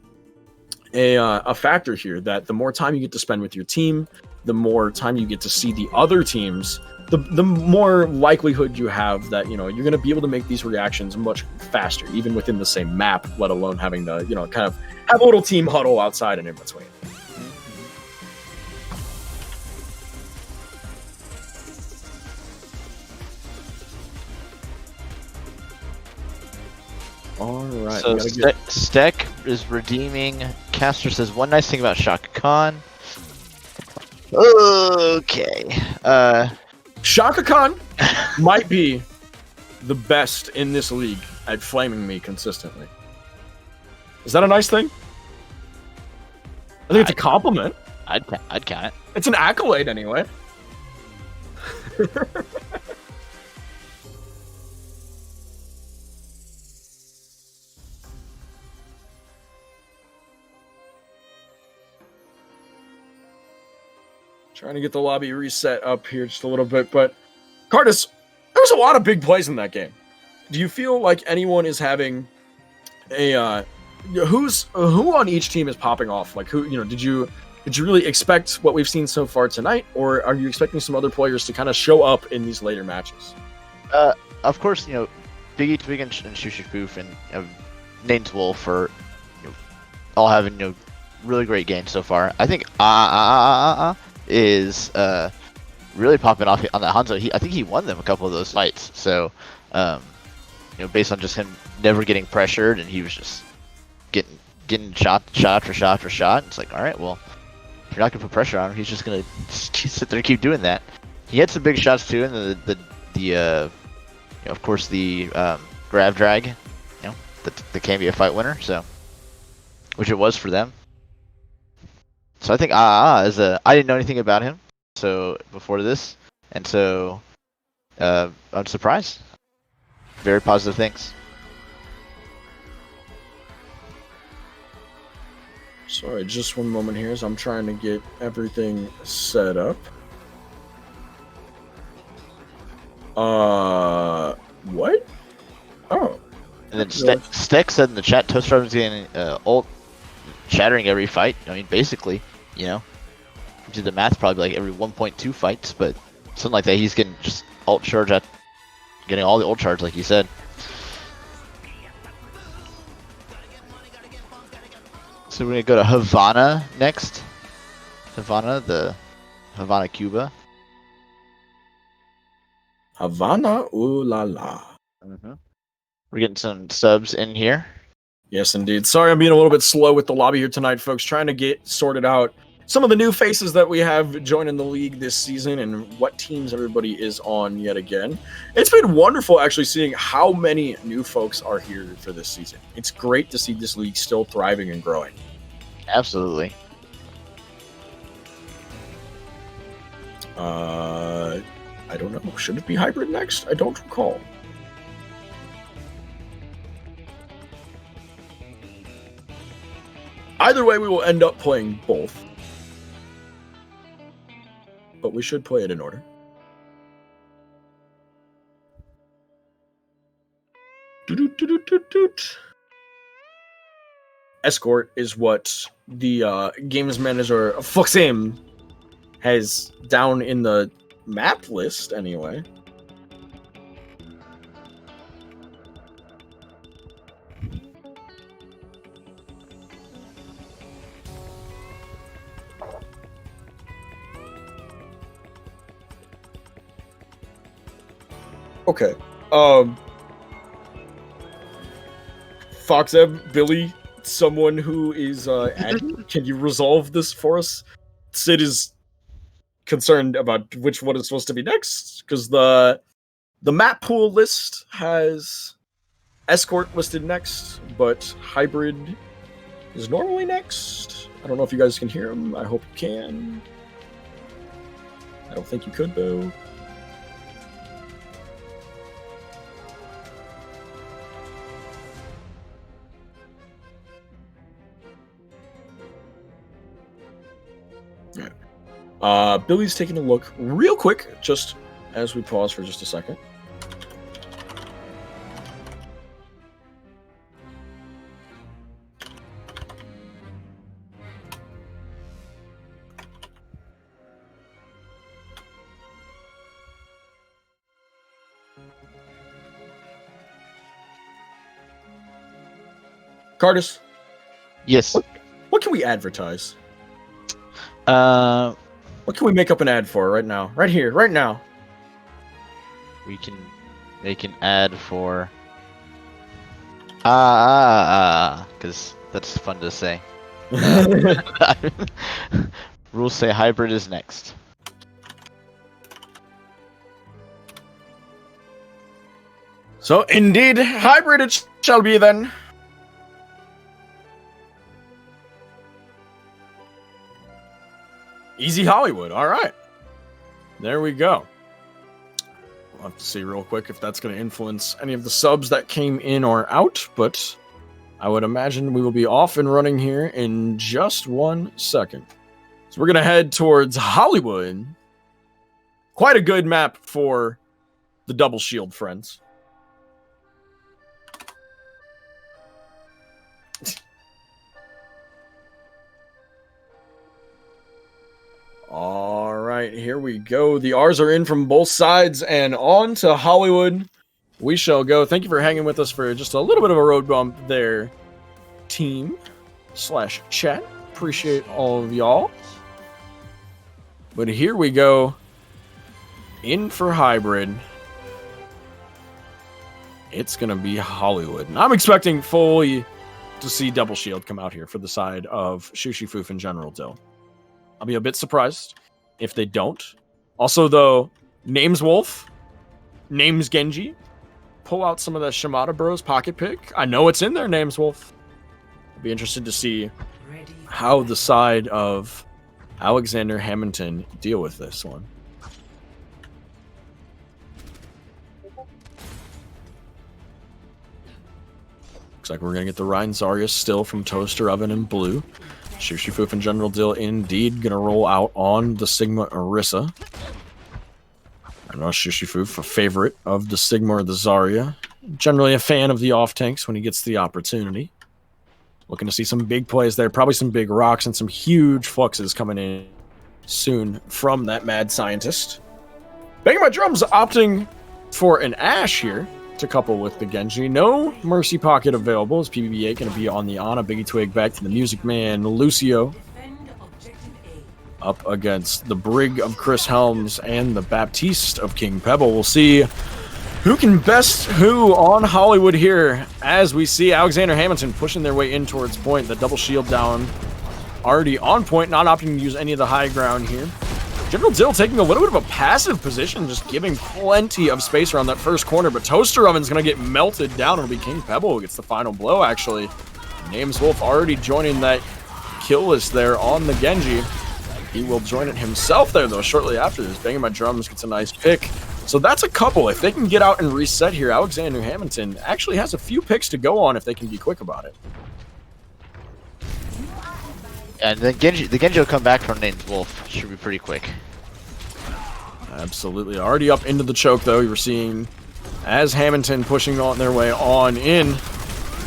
a factor here that the more time you get to spend with your team, the more time you get to see the other teams, the more likelihood you have that, you know, you're going to be able to make these reactions much faster, even within the same map, let alone having to, you know, kind of have a little team huddle outside and in between. All right. So Steck is redeeming. Caster says one nice thing about Shaka Khan. Okay. Shaka Khan might be the best in this league at flaming me consistently. Is that a nice thing? I think it's a compliment. I'd count it. It's an accolade anyway. Trying to get the lobby reset up here just a little bit, but Cardis, there was a lot of big plays in that game. Do you feel like anyone is having a who on each team is popping off? Like who, you know, did you really expect what we've seen so far tonight, or are you expecting some other players to kind of show up in these later matches? Of course, you know, Biggie Twig and Shushifoof and Names Wolf are, you know, all having really great games so far. I think is really popping off on that Hanzo. I think he won them a couple of those fights. So, based on just him never getting pressured, and he was just getting shot after shot after shot. It's like, all right, well, if you're not gonna put pressure on him, he's just gonna sit there and keep doing that. He had some big shots too, and of course the grab drag, that can be a fight winner. So, which it was for them. So I think is I didn't know anything about him before this, and so I'm surprised. Very positive things. Sorry, just one moment here as I'm trying to get everything set up. What? Oh. And then Steck said in the chat, Toaster was getting ult shattering every fight. I mean, basically, do the math, probably like every 1.2 fights, but something like that. He's getting just ult charge getting all the ult charge, like you said. So we're gonna go to Havana next. Havana, Cuba. Havana, ooh la la. We're getting some subs in here. Yes, indeed. Sorry, I'm being a little bit slow with the lobby here tonight, folks. Trying to get sorted out some of the new faces that we have joining the league this season and what teams everybody is on yet again. It's been wonderful actually seeing how many new folks are here for this season. It's great to see this league still thriving and growing. Absolutely. I don't know. Should it be hybrid next? I don't recall. Either way, we will end up playing both. But we should play it in order. Escort is what the games manager Foxim has down in the map list anyway. Okay. Foxem, Billy, someone who is admin, can you resolve this for us? Sid is concerned about which one is supposed to be next, because the map pool list has Escort listed next, but Hybrid is normally next. I don't know if you guys can hear him. I hope you can. I don't think you could, though. Billy's taking a look real quick, just as we pause for just a second. Cardis. Yes. What can we advertise? What can we make up an ad for right now? Right here, right now. We can make an ad for because that's fun to say. Rules say hybrid is next. So indeed, hybrid it shall be then. Easy Hollywood. All right. There we go. We'll have to see real quick if that's going to influence any of the subs that came in or out, but I would imagine we will be off and running here in just 1 second. So we're going to head towards Hollywood. Quite a good map for the double shield friends. All right, here we go. The R's are in from both sides and on to Hollywood. We shall go. Thank you for hanging with us for just a little bit of a road bump there, team. YouTube/chat. Appreciate all of y'all. But here we go. In for hybrid. It's going to be Hollywood. And I'm expecting fully to see Double Shield come out here for the side of Shoosh and General Dill. I'll be a bit surprised if they don't. Also, though, names Wolf, names Genji. Pull out some of the Shimada Bros pocket pick. I know it's in there, names Wolf. I'll be interested to see how the side of Alexander Hammondton deal with this one. Looks like we're going to get the Ryan Zarya still from Toaster Oven and Blue. Shoosh and General Dill indeed going to roll out on the Sigma Orisa. I know Shoosh, a favorite of the Sigma or the Zarya. Generally a fan of the off-tanks when he gets the opportunity. Looking to see some big plays there. Probably some big rocks and some huge fluxes coming in soon from that mad scientist. Banging My Drums opting for an Ashe here to couple with the Genji. No Mercy Pocket available. Is PBB8 going to be on the Ana? Biggie Twig back to the Music Man. Lucio up against the Brig of Chris Helms and the Baptiste of King Pebble. We'll see who can best who on Hollywood here as we see Alexander Hammondton pushing their way in towards point. The double shield down already on point, not opting to use any of the high ground here. General Dill taking a little bit of a passive position, just giving plenty of space around that first corner, but Toaster Oven's going to get melted down. It'll be King Pebble who gets the final blow, actually. Names Wolf already joining that kill list there on the Genji. He will join it himself there, though, shortly after this. Banging My Drums gets a nice pick. So that's a couple. If they can get out and reset here, Alexander Hammondton actually has a few picks to go on if they can be quick about it. And then the Genji will come back from Names Wolf. Should be pretty quick. Absolutely. Already up into the choke, though. You're seeing as Hammondton pushing on their way on in.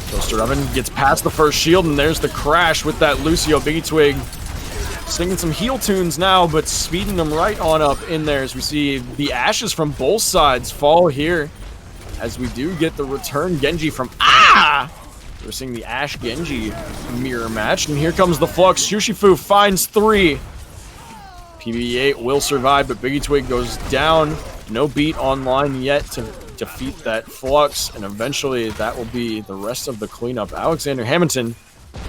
Toaster Oven gets past the first shield, and there's the crash with that Lucio Biggie Twig. Singing some heal tunes now, but speeding them right on up in there as we see the ashes from both sides fall here. As we do get the return Genji from... We're seeing the Ashe Genji mirror match, and here comes the Flux. Shushifu finds 3. PB8 will survive, but Biggie Twig goes down. No beat online yet to defeat that Flux, and eventually that will be the rest of the cleanup. Alexander Hammondton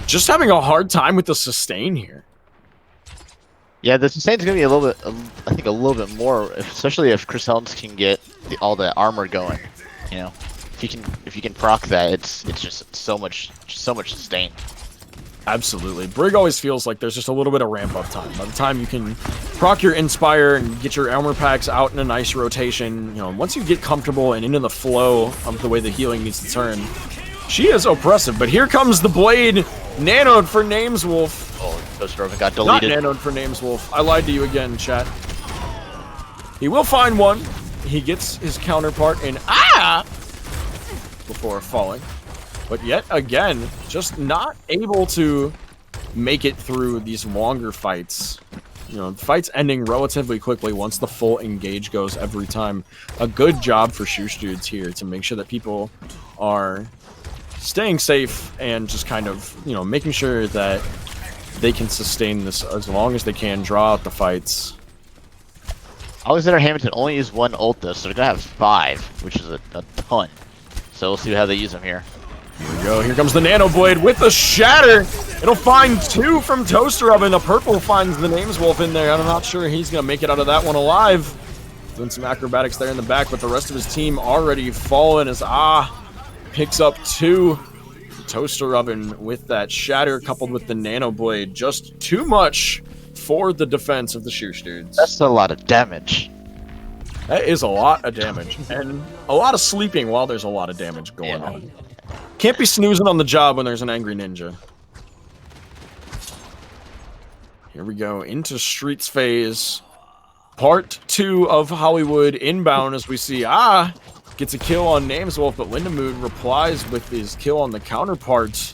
just having a hard time with the sustain here. Yeah, the sustain's gonna be a little bit, I think, a little bit more, especially if Chris Helms can get all the armor going. You know, if you can proc that, it's just so much sustain. Absolutely. Brig always feels like there's just a little bit of ramp up time. By the time you can proc your Inspire and get your armor packs out in a nice rotation, you know, once you get comfortable and into the flow of the way the healing needs to turn, she is oppressive. But here comes the Blade, nanoed for Names Wolf. Oh, Toaster Oven got deleted. Not nanoed for Names Wolf. I lied to you again, chat. He will find one. He gets his counterpart in before falling. But yet again, just not able to make it through these longer fights. You know, the fight's ending relatively quickly once the full engage goes every time. A good job for Shoosh Dudes here to make sure that people are staying safe and just kind of, you know, making sure that they can sustain this as long as they can, draw out the fights. Alexander Hammondton only used 1 ult though, so they're gonna have 5, which is a ton. So we'll see how they use them here. Here we go. Here comes the Nano Blade with the Shatter. It'll find 2 from Toaster Oven. The purple finds the Names Wolf in there. I'm not sure he's going to make it out of that one alive. Doing some acrobatics there in the back, but the rest of his team already fallen as picks up 2. Toaster Oven with that Shatter coupled with the Nano Blade. Just too much for the defense of the Shoosh Dudes. That's a lot of damage. That is a lot of damage. And a lot of sleeping while there's a lot of damage going on. Can't be snoozing on the job when there's an angry ninja. Here we go into Streets phase. Part 2 of Hollywood inbound as we see gets a kill on Names Wolf, but Lindamood replies with his kill on the counterpart.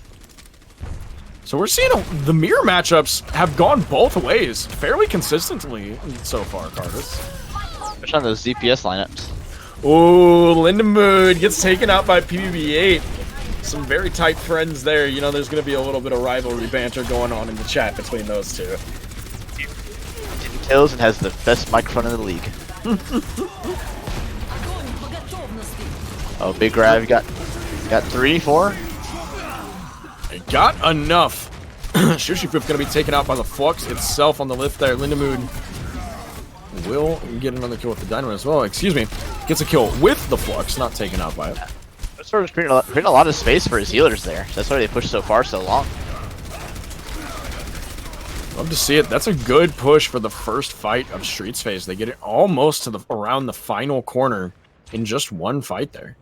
So we're seeing the mirror matchups have gone both ways fairly consistently so far, Cartus. Especially on those DPS lineups. Oh, Lindamood gets taken out by PBB8. Some very tight friends there. You know, there's going to be a little bit of rivalry banter going on in the chat between those two. Kills and has the best microphone in the league. Oh, big grab. You got 3, 4. It got enough. Shoosh going to be taken out by the Flux itself on the lift there. Lindemood will get another kill with the Dynamo as well. Excuse me. Gets a kill with the Flux, not taken out by it. That's sort of creating a lot of space for his healers there. That's why they pushed so far so long. Love to see it. That's a good push for the first fight of Streets phase. They get it almost to around the final corner in just one fight there.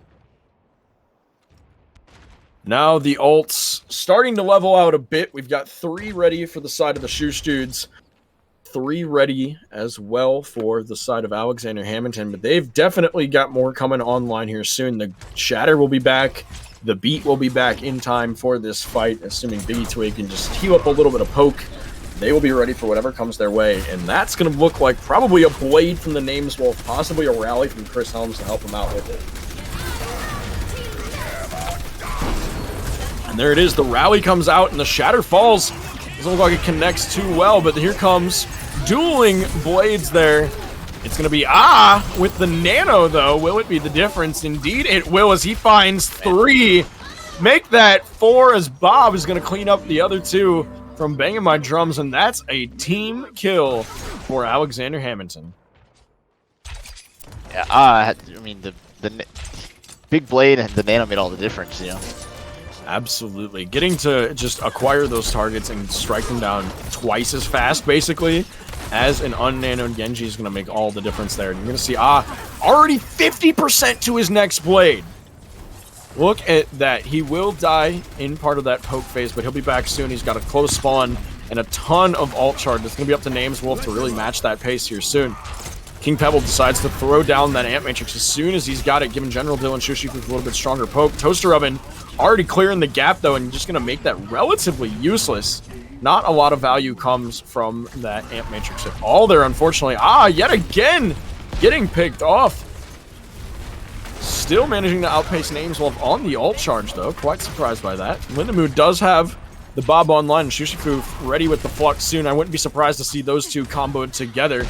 Now the ults starting to level out a bit. We've got 3 ready for the side of the Shoosh dudes. 3 ready as well for the side of Alexander Hammondton, but they've definitely got more coming online here soon. The Shatter will be back. The Beat will be back in time for this fight, assuming Biggie Twig can just heal up a little bit of poke. They will be ready for whatever comes their way, and that's going to look like probably a Blade from the Names Wolf, possibly a rally from Chris Helms to help him out with it. And there it is, the rally comes out and the Shatter falls. Doesn't look like it connects too well, but here comes dueling blades there. It's going to be with the Nano, though. Will it be the difference? Indeed, it will, as he finds 3. Make that 4, as Bob is going to clean up the other 2 from banging my drums, and that's a team kill for Alexander Hammondton. Yeah, I mean, the big blade and the Nano made all the difference, you know. Absolutely. Getting to just acquire those targets and strike them down twice as fast, basically, as an unnanoed Genji is going to make all the difference there. And you're going to see, already 50% to his next blade. Look at that. He will die in part of that poke phase, but he'll be back soon. He's got a close spawn and a ton of ult charge. It's going to be up to Names Wolf to really match that pace here soon. King Pebble decides to throw down that Amp Matrix as soon as he's got it, giving General Dylan Shoosh with a little bit stronger poke. Toaster Oven already clearing the gap, though, and just going to make that relatively useless. Not a lot of value comes from that Amp Matrix at all there, unfortunately. Yet again, getting picked off. Still managing to outpace Names Wolf on the ult charge, though. Quite surprised by that. Lindemood does have the Bob online, and Shushifu ready with the Flux soon. I wouldn't be surprised to see those two comboed together.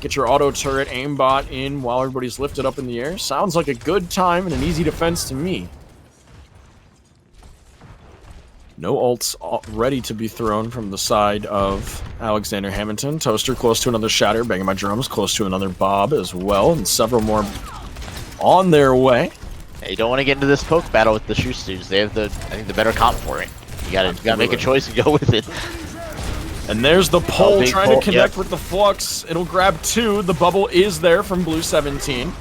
Get your auto turret aimbot in while everybody's lifted up in the air. Sounds like a good time and an easy defense to me. No ults ready to be thrown from the side of Alexander Hammondton. Toaster close to another Shatter, banging my drums, close to another Bob as well, and several more on their way. Yeah, you don't want to get into this poke battle with the Shoosh dudes. They have I think, the better comp for it. You gotta make a choice and go with it. And there's the pole trying to connect yep. with the Flux. It'll grab 2. The bubble is there from Blue 17.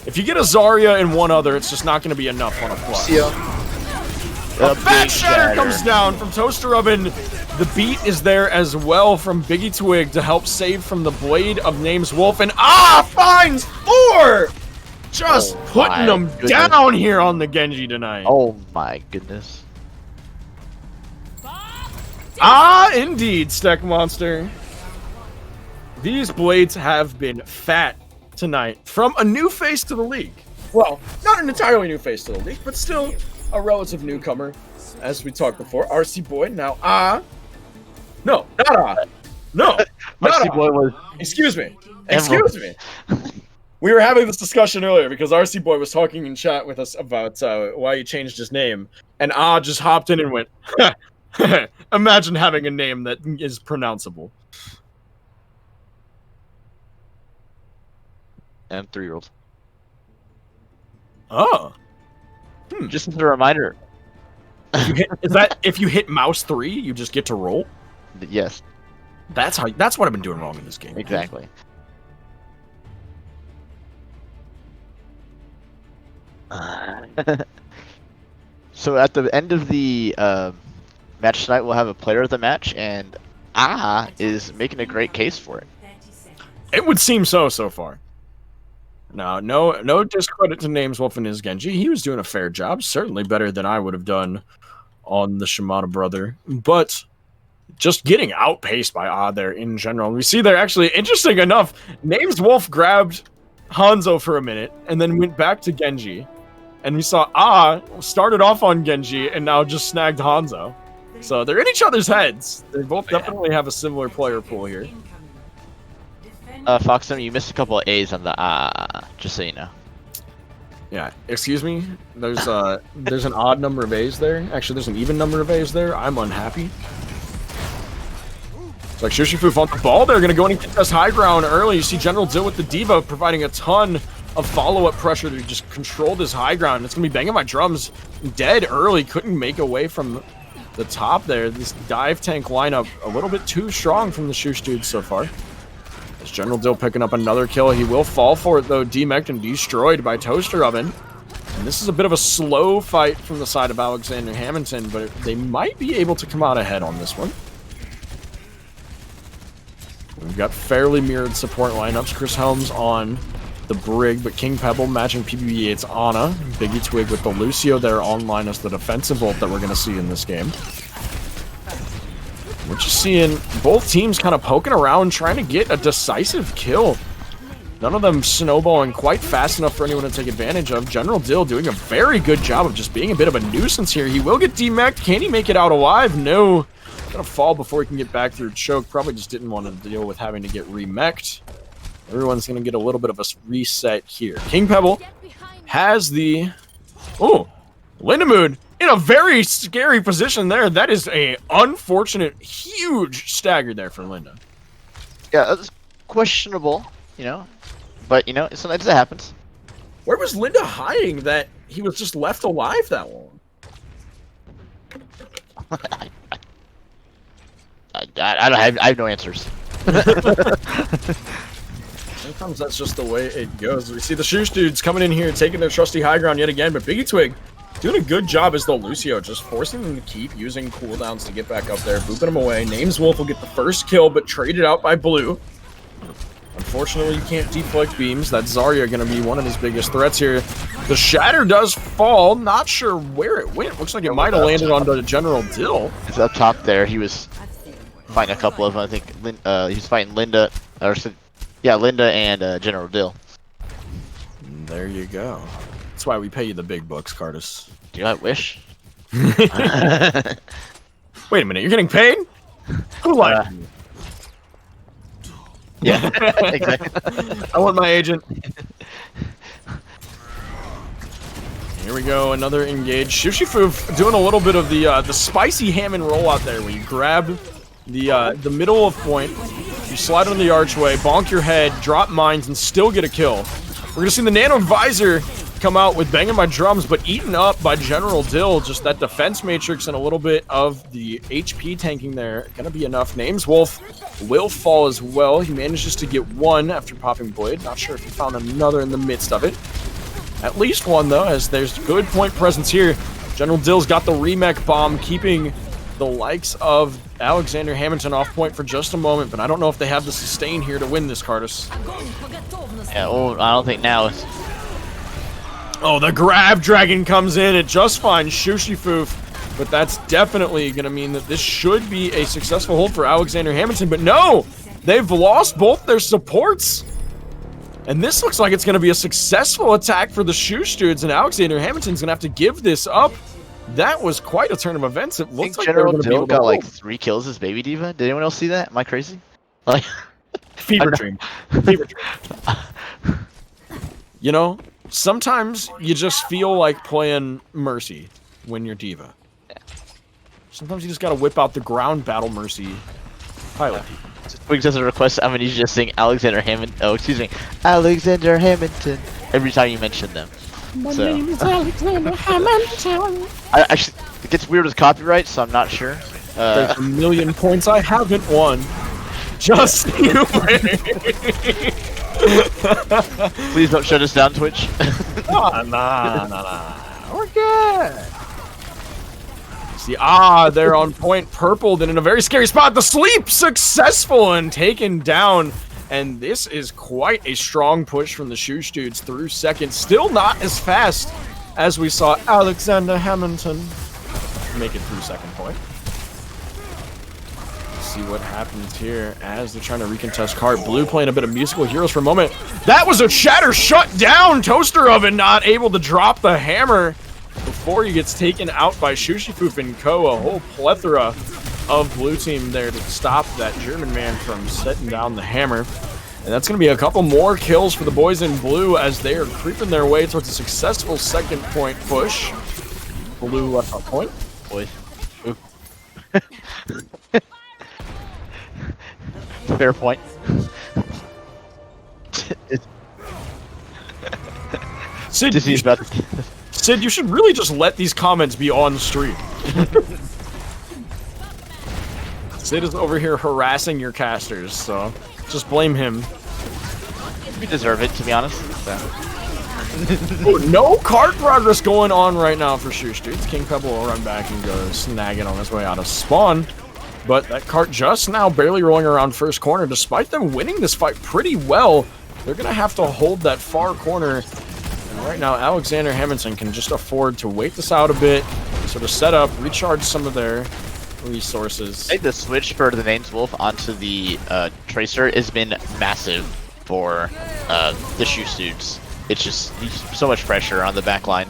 If you get a Zarya and one other, it's just not going to be enough on a Flux. A back shatter comes down from Toaster Oven. The beat is there as well from Biggie Twig to help save from the blade of Names Wolf. And finds 4! Just putting them down here on the Genji tonight. Oh my goodness. Indeed, Steck Monster. These blades have been fat tonight from a new face to the league. Well, not an entirely new face to the league, but still a relative newcomer, as we talked before. RC Boy, now no, not no, RC Boy was. Excuse me. We were having this discussion earlier because RC Boy was talking in chat with us about why he changed his name, and just hopped in and went, imagine having a name that is pronounceable. And 3-year-old. Oh. Just as a reminder. If you hit mouse 3, you just get to roll? Yes. That's what I've been doing wrong in this game. Exactly. So at the end of the match tonight, we'll have a player of the match, and is making a great case for it. It would seem so far. No discredit to Names Wolf and his Genji. He was doing a fair job, certainly better than I would have done on the Shimada brother. But just getting outpaced by there in general. We see there actually, interesting enough, Names Wolf grabbed Hanzo for a minute and then went back to Genji. And we saw started off on Genji and now just snagged Hanzo. So they're in each other's heads. They both definitely have a similar player pool here. Foxum, you missed a couple of A's on the just so you know. Yeah, excuse me. There's an odd number of A's there. Actually, there's an even number of A's there. I'm unhappy. It's like Shushifu on the ball. They're gonna go and contest high ground early. You see General Dill with the Diva providing a ton of follow-up pressure to just control this high ground. It's gonna be banging my drums dead early. Couldn't make away from the top there. This dive tank lineup a little bit too strong from the Shoosh dudes so far. As General Dill picking up another kill. He will fall for it though. Demeched and destroyed by Toaster Oven. And this is a bit of a slow fight from the side of Alexander Hammondton, but they might be able to come out ahead on this one. We've got fairly mirrored support lineups. Chris Helms on the Brig, but King Pebble matching PBB8's Ana. Biggie Twig with the Lucio there online as the defensive ult that we're going to see in this game. We're just seeing both teams kind of poking around, trying to get a decisive kill. None of them snowballing quite fast enough for anyone to take advantage of. General Dill doing a very good job of just being a bit of a nuisance here. He will get demeched. Can he make it out alive? No. Gonna fall before he can get back through choke. Probably just didn't want to deal with having to get remeched. Everyone's gonna get a little bit of a reset here. King Pebble has the... Oh, Lindamood in a very scary position there. That is a unfortunate, huge stagger there for Linda. Yeah, that's questionable, you know. But, you know, sometimes it happens. Where was Linda hiding that he was just left alive that long? I have no answers. Sometimes that's just the way it goes. We see the Shoosh dudes coming in here, taking their trusty high ground yet again, but Biggie Twig doing a good job as the Lucio, just forcing them to keep using cooldowns to get back up there, booping them away. Names Wolf will get the first kill, but traded out by Blue. Unfortunately, you can't deflect beams. That's Zarya going to be one of his biggest threats here. The Shatter does fall. Not sure where it went. Looks like it might have landed on the General Dill. It's up top there. He was fighting a couple of them. I think he was fighting Linda, Linda and General Dill. There you go. That's why we pay you the big bucks, Cardis. Do you know, I wish? Wait a minute, you're getting paid? Who lied to you? Yeah, exactly. I want my agent. Here we go, another engage. Shushifu doing a little bit of the spicy ham and roll out there, where you grab the middle of point, you slide on the archway, bonk your head, drop mines, and still get a kill. We're gonna see the Nano Visor come out with banging my drums, but eaten up by General Dill. Just that defense matrix and a little bit of the HP tanking there. Gonna be enough. Names Wolf will fall as well. He manages to get one after popping Blade. Not sure if he found another in the midst of it. At least one, though, as there's good point presence here. General Dill's got the remech bomb, keeping the likes of Alexander Hammondton off point for just a moment, but I don't know if they have the sustain here to win this, Cardis. Yeah, well, I don't think now. Oh, the grab dragon comes in. It just finds Shushifoof, but that's definitely going to mean that this should be a successful hold for Alexander Hammondton. But no, they've lost both their supports. And this looks like it's going to be a successful attack for the Shoosh dudes, and Alexander Hammondton's going to have to give this up. That was quite a turn of events. It looks like General Dill got like 3 kills as Baby Diva. Did anyone else see that? Am I crazy? Like fever dream. Fever dream. You know, sometimes you just feel like playing Mercy when you're Diva. Sometimes you just gotta whip out the ground battle Mercy pilot. Twig does a request. I'm gonna need you to sing Alexander Hammond. Oh, excuse me, Alexander Hammondton every time you mention them. My name is Alexander Hammondton. Actually, it gets weird with copyright, so I'm not sure. There's a million points I haven't won. Just you win. Please don't shut us down, Twitch. Nah. We're good. See, they're on point. Purple, then in a very scary spot. The sleep successful and taken down. And this is quite a strong push from the Shoosh dudes through second. Still not as fast as we saw Alexander Hammondton make it through second point. see what happens here as they're trying to recontest cart. Blue playing a bit of musical heroes for a moment. That was a shatter shut down. Toaster Oven not able to drop the hammer before he gets taken out by Shoosh and Co. A whole plethora of blue team there to stop that German man from setting down the hammer. And that's going to be a couple more kills for the boys in blue as they are creeping their way towards a successful second point push. Blue left on point. Boys. Fair point. Sid, Sid, you should really just let these comments be on stream. Sid is over here harassing your casters, so just blame him. We deserve it, to be honest. So. Ooh, no card progress going on right now for Shoosh. Dudes, King Pebble will run back and go snagging on his way out of spawn. But that cart just now barely rolling around first corner. Despite them winning this fight pretty well, they're going to have to hold that far corner. And right now, Alexander Hammondton can just afford to wait this out a bit, sort of set up, recharge some of their resources. I think the switch for the Names Wolf onto the Tracer has been massive for the Shoosh dudes. It's just so much pressure on the back line.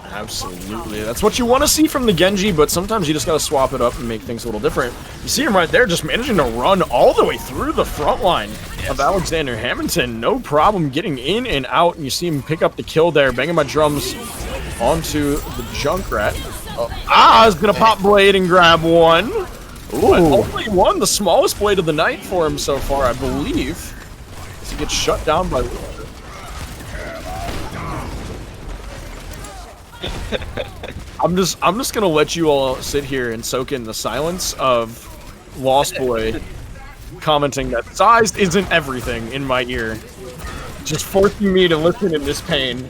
Absolutely. That's what you want to see from the Genji, but sometimes you just got to swap it up and make things a little different. You see him right there just managing to run all the way through the front line of Alexander Hammondton. No problem getting in and out, and you see him pick up the kill there, banging my drums onto the Junkrat. Is going to pop blade and grab one. Ooh. Only one, the smallest blade of the night for him so far, I believe. As he gets shut down by... I'm just gonna let you all sit here and soak in the silence of Lost Boy commenting that size isn't everything in my ear, just forcing me to listen in this pain.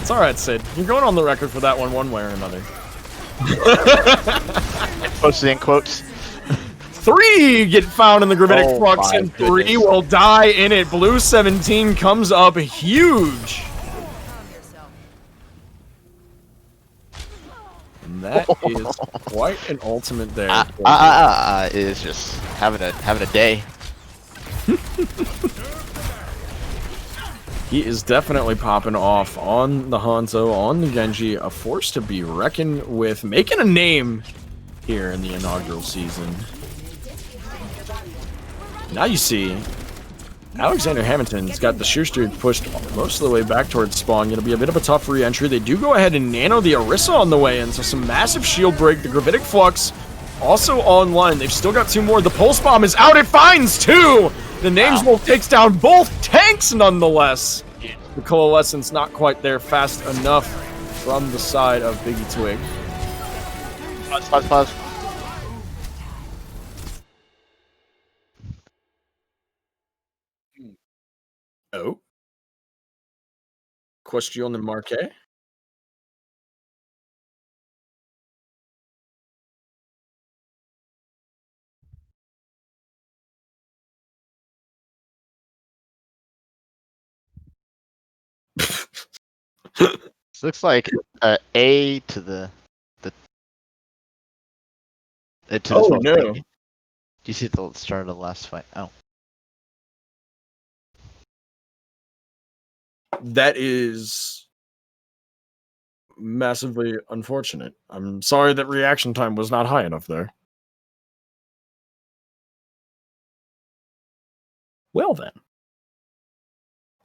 It's all right, Sid. You're going on the record for that one way or another. Posted in quotes. 3 get found in the Gravitic Flux, and 3 will die in it. Blue 17 comes up huge. And that is quite an ultimate there. Is just having a day. He is definitely popping off on the Hanzo, on the Genji, a force to be reckoned with, making a name here in the inaugural season. Now you see, Alexander Hammondton's got the Shoosh dude pushed most of the way back towards spawn. Going to be a bit of a tough re-entry. They do go ahead and nano the Orisa on the way in, so some massive shield break. The Gravitic Flux also online. They've still got 2 more. The Pulse Bomb is out. It finds 2! The Names Wolf takes down both tanks nonetheless. The Coalescence not quite there fast enough from the side of Biggie Twig. Pause. Oh. Question marque. This looks like A to the Oh no. Do you see the start of the last fight? Oh. That is massively unfortunate. I'm sorry that reaction time was not high enough there. Well then.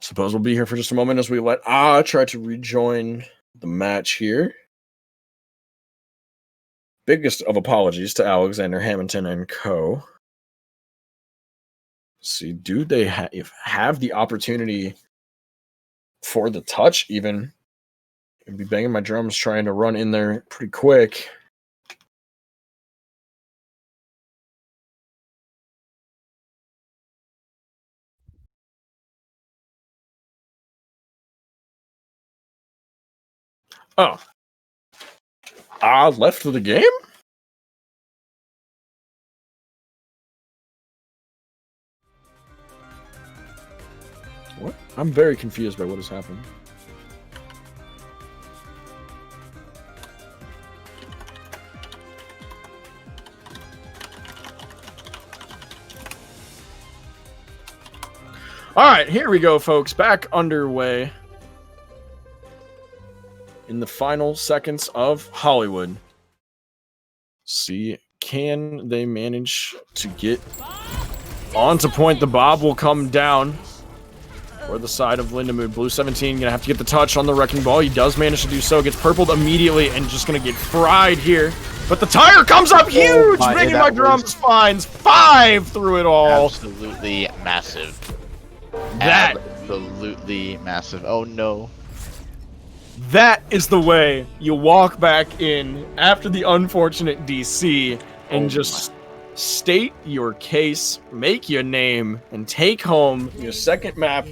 Suppose we'll be here for just a moment as we let try to rejoin the match here. Biggest of apologies to Alexander Hammondton and co. See, do they have the opportunity for the touch even? I'd be banging my drums trying to run in there pretty quick. Oh. Left of the game? What? I'm very confused by what has happened. All right, here we go, folks. Back underway in the final seconds of Hollywood. See, can they manage to get onto point? The Bob will come down for the side of Lindamood. Blue 17 gonna have to get the touch on the Wrecking Ball. He does manage to do so. Gets purpled immediately and just gonna get fried here. But the tire comes up huge! Bringing my drums finds 5 through it all. Absolutely massive. That Absolutely massive. Oh no. That is the way you walk back in after the unfortunate DC and just state your case, make your name, and take home your second map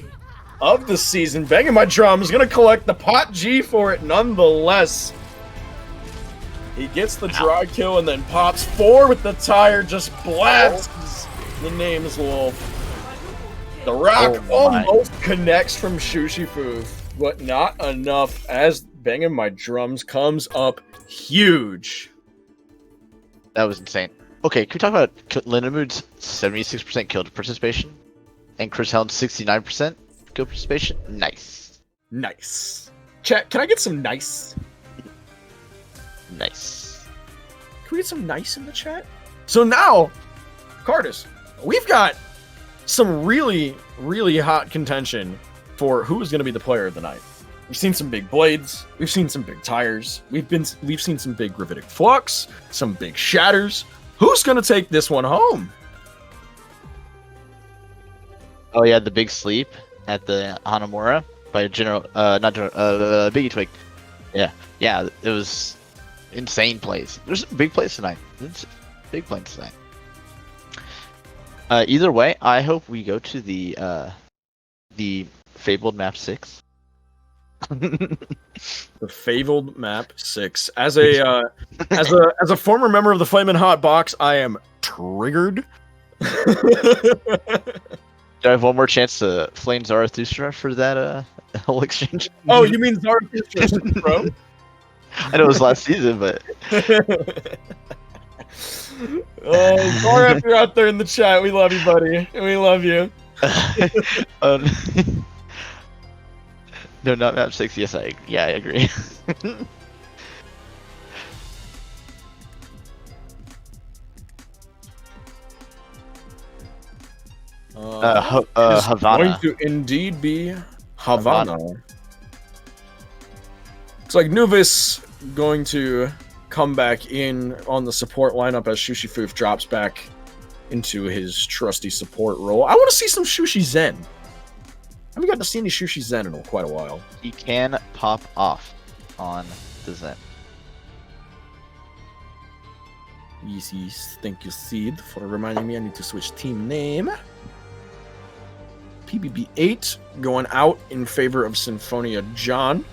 of the season. Banging My Drums gonna collect the pot G for it nonetheless. He gets the dry kill and then pops 4 with the tire, just blasts the name's Wolf. The rock almost connects from Shoosh, but not enough as Banging My Drums comes up huge. That was insane. Okay, can we talk about Lindamood's 76% kill participation and Chris Helm's 69% kill participation? Nice. Nice. Chat, can I get some nice? Nice. Can we get some nice in the chat? So now, Cardis, we've got some really, really hot contention for who is going to be the player of the night. We've seen some big blades. We've seen some big tires. We've seen some big gravitic flux, some big shatters. Who's going to take this one home? Oh yeah, the big sleep at the Hanamura by Biggie Twig. Yeah, it was insane plays. There's some big plays tonight. Big plays tonight. Either way, I hope we go to the fabled map 6. The fabled map 6. As a former member of the Flamin' Hot Box, I am triggered. Do I have one more chance to flame Zarathustra for that whole exchange? Oh, you mean Zarathustra, bro? I know it was last season, but oh, Zara, if you're out there in the chat, we love you, buddy. We love you. No, not map 6. Yes, I agree. It's Havana. going to indeed be Havana. It's like Nuvis going to come back in on the support lineup as Shushifoof drops back into his trusty support role. I want to see some Shushi Zen. I haven't gotten to see any Shushi Zen in quite a while. He can pop off on the Zen. Yes, thank you, Seed, for reminding me I need to switch team name. PBB8 going out in favor of Symphonia John.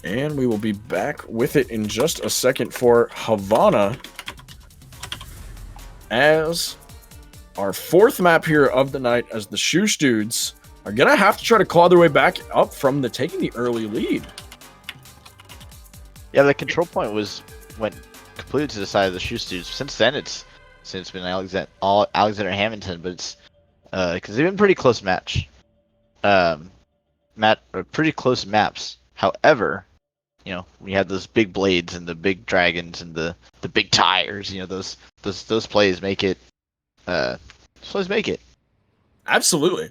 And we will be back with it in just a second for Havana as our 4th map here of the night, as the Shoosh Dudes are going to have to try to claw their way back up from taking the early lead. Yeah, the control point went completely to the side of the Shoosh Dudes. Since then, it's been Alexander Hammondton, but it's because they've been pretty close pretty close maps. However, you know, we had those big blades and the big dragons and the big tires. You know, those plays make it. Absolutely.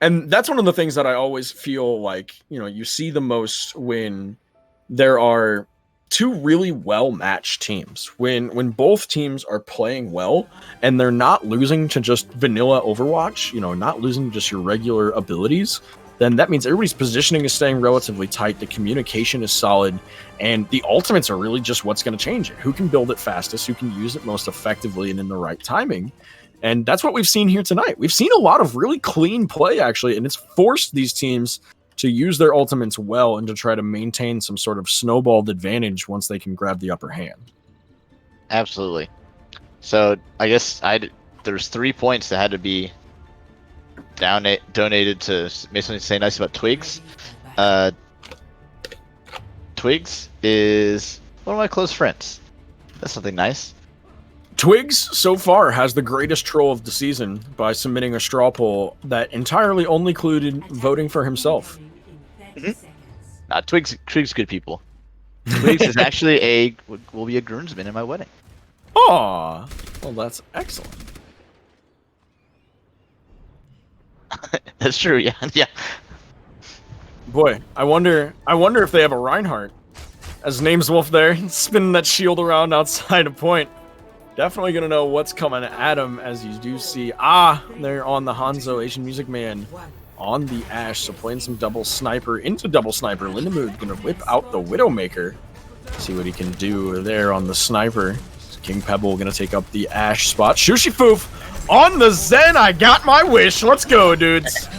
And that's one of the things that I always feel like, you know, you see the most when there are 2 really well-matched teams. When both teams are playing well and they're not losing to just vanilla Overwatch, you know, not losing to just your regular abilities, then that means everybody's positioning is staying relatively tight, the communication is solid, and the ultimates are really just what's going to change it. Who can build it fastest, who can use it most effectively and in the right timing. And that's what we've seen here tonight. We've seen a lot of really clean play, actually, and it's forced these teams to use their ultimates well and to try to maintain some sort of snowballed advantage once they can grab the upper hand. Absolutely. So I guess there's 3 points that had to be donated to make something say nice about Twigs. Twigs is one of my close friends. That's something nice. Twigs, so far, has the greatest troll of the season by submitting a straw poll that entirely only included voting for himself. Twigs good people. Twigs is actually will be a groomsman in my wedding. Aw, well, that's excellent. That's true, yeah. Yeah. Boy, I wonder if they have a Reinhardt. As Nameswolf there, spinning that shield around outside a point. Definitely gonna know what's coming at him, as you do see. They're on the Hanzo Asian Music Man on the Ashe, so playing some double sniper into double sniper. Lindemood gonna whip out the Widowmaker. See what he can do there on the sniper. King Pebble gonna take up the Ashe spot. Shushifoof on the Zen. I got my wish. Let's go, dudes.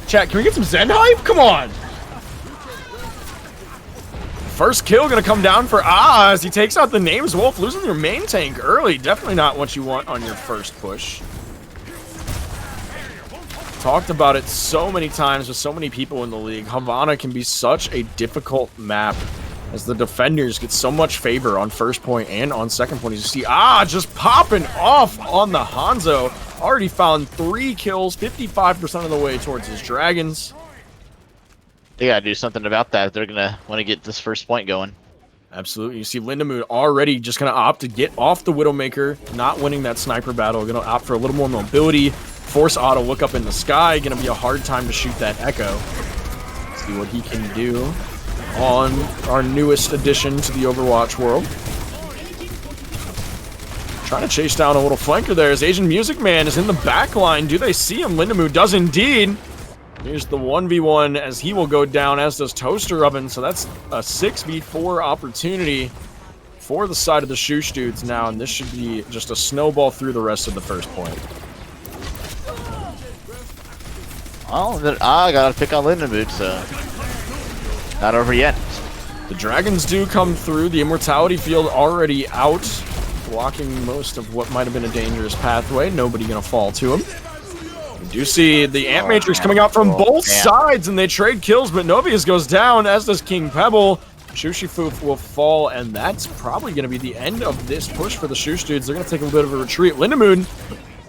Chat, can we get some Zen hype? Come on. First kill gonna come down for as he takes out the Nameswolf, losing your main tank early. Definitely not what you want on your first push. Talked about it so many times with so many people in the league. Havana can be such a difficult map as the defenders get so much favor on first point and on second point. As you see, just popping off on the Hanzo. Already found 3 kills, 55% of the way towards his dragons. They gotta do something about that if they're gonna want to get this first point going. Absolutely. You see Lindemood already just gonna opt to get off the Widowmaker, not winning that sniper battle. Gonna opt for a little more mobility. Force auto look up in the sky. Gonna be a hard time to shoot that Echo. See what he can do on our newest addition to the Overwatch world. Trying to chase down a little flanker there as Asian Music Man is in the back line. Do they see him? Lindemood does indeed. Here's the 1v1 as he will go down, as does Toaster Oven. So that's a 6v4 opportunity for the side of the Shoosh dudes now, and this should be just a snowball through the rest of the first point. Oh, I gotta pick on Lindemood, so not over yet. The dragons do come through. The immortality field already out, blocking most of what might have been a dangerous pathway. Nobody gonna fall to him. We do see the Ant Matrix coming out from both sides, and they trade kills, but Novius goes down, as does King Pebble. Shushifoof will fall, and that's probably going to be the end of this push for the Shoosh dudes. They're going to take a little bit of a retreat. Lindemood,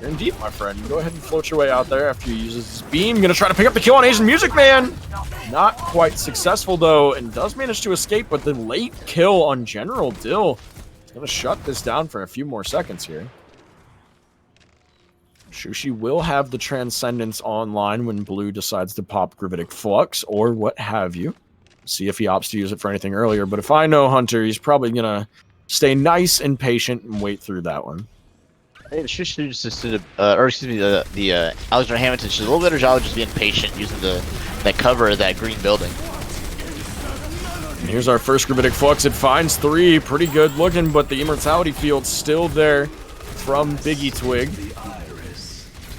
you're in deep, my friend. Go ahead and float your way out there after he uses his beam. Going to try to pick up the kill on Asian Music Man. Not quite successful, though, and does manage to escape, but the late kill on General Dill is going to shut this down for a few more seconds here. Shushi will have the Transcendence online when Blue decides to pop Gravitic Flux or what have you. See if he opts to use it for anything earlier, but if I know Hunter, he's probably going to stay nice and patient and wait through that one. I think Shushi just did the Alexander Hammondton should a little better job of just being patient using that cover of that green building. And here's our first Gravitic Flux. It finds 3, pretty good looking, but the Immortality Field's still there from Biggie Twig.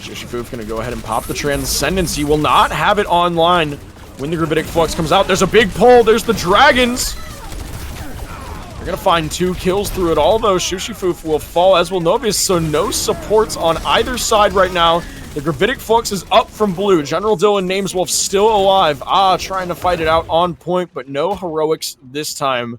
Shushifoof gonna go ahead and pop the Transcendence. He will not have it online when the Gravitic Flux comes out. There's a big pull. There's the dragons. They're gonna find 2 kills through it all, though. Shushifoof will fall, as will Novius, so no supports on either side right now. The Gravitic Flux is up from Blue. General Dylan Nameswolf still alive. Trying to fight it out on point, but no heroics this time.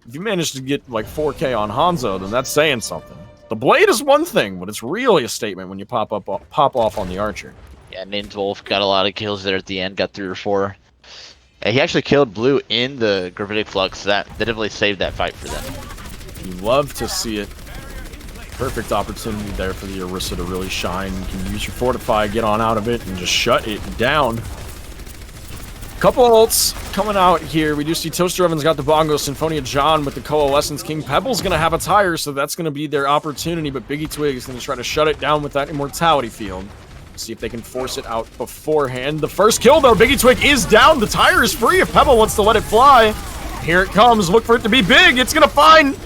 If you manage to get like 4K on Hanzo, then that's saying something. The blade is one thing, but it's really a statement when you pop off on the Archer. Yeah, Nameswolf got a lot of kills there at the end, got 3 or 4. And he actually killed Blue in the Gravitic Flux. That definitely saved that fight for them. You love to see it. Perfect opportunity there for the Orisa to really shine. You can use your Fortify, get on out of it, and just shut it down. Couple ults coming out here. We do see Toaster Oven's got the Bongo, Symphonia John with the Coalescence. King Pebble's going to have a tire, so that's going to be their opportunity, but Biggie Twig is going to try to shut it down with that Immortality Field. See if they can force it out beforehand. The first kill, though, Biggie Twig is down. The tire is free if Pebble wants to let it fly. Here it comes. Look for it to be big. It's going to find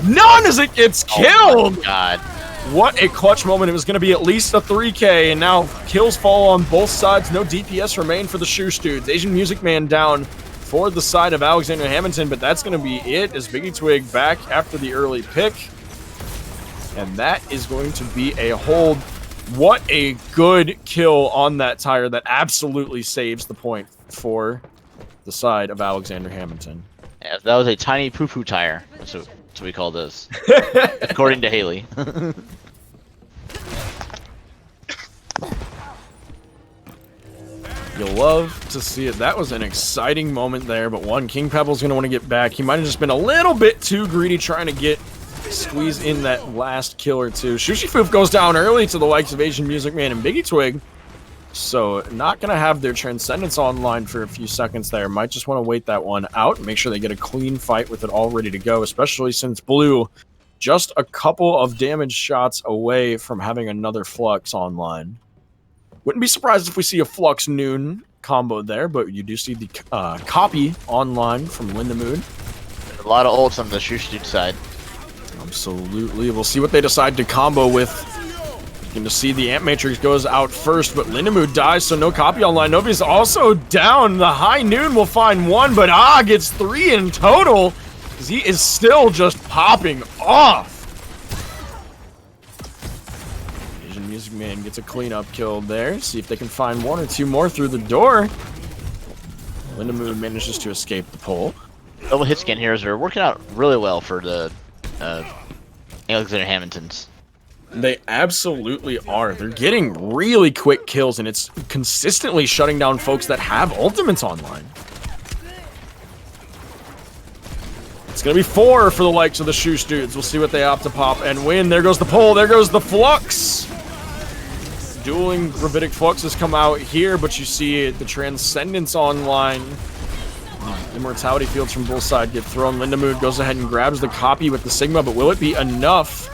none as it gets killed. Oh my God. What a clutch moment. It was going to be at least a 3K, and now kills fall on both sides. No DPS remain for the Shoosh dudes. Asian Music Man down for the side of Alexander Hammondton, but that's going to be it as Biggie Twig back after the early pick. And that is going to be a hold. What a good kill on that tire that absolutely saves the point for the side of Alexander Hammondton. Yeah, that was a tiny poo-poo tire. So what we call this, according to Haley. You'll love to see it. That was an exciting moment there, but King Pebble's going to want to get back. He might have just been a little bit too greedy trying to squeeze in that last kill or two. Shoosh goes down early to the likes of Asian Music Man and Biggie Twig. So not going to have their Transcendence online for a few seconds there. Might just want to wait that one out and make sure they get a clean fight with it all ready to go, especially since Blue just a couple of damage shots away from having another Flux online. Wouldn't be surprised if we see a Flux Noon combo there, but you do see the copy online from Lindamood. A lot of ults on the Shoosh dude side. Absolutely. We'll see what they decide to combo with. Going to see the Amp Matrix goes out first, but Lindamood dies, so no copy online. Novi's also down. The High Noon will find one, but gets 3 in total, because he is still just popping off. Asian Music Man gets a cleanup kill there. See if they can find 1 or 2 more through the door. Lindamood manages to escape the pole. Double hit scan heroes are working out really well for the Alexander Hammondtons. They absolutely are. They're getting really quick kills, and it's consistently shutting down folks that have ultimates online. It's going to be 4 for the likes of the Shoosh dudes. We'll see what they opt to pop and win. There goes the pull. There goes the Flux. Dueling Gravitic Fluxes come out here, but you see the Transcendence online. Immortality fields from both sides get thrown. Lindamood goes ahead and grabs the copy with the Sigma, but will it be enough?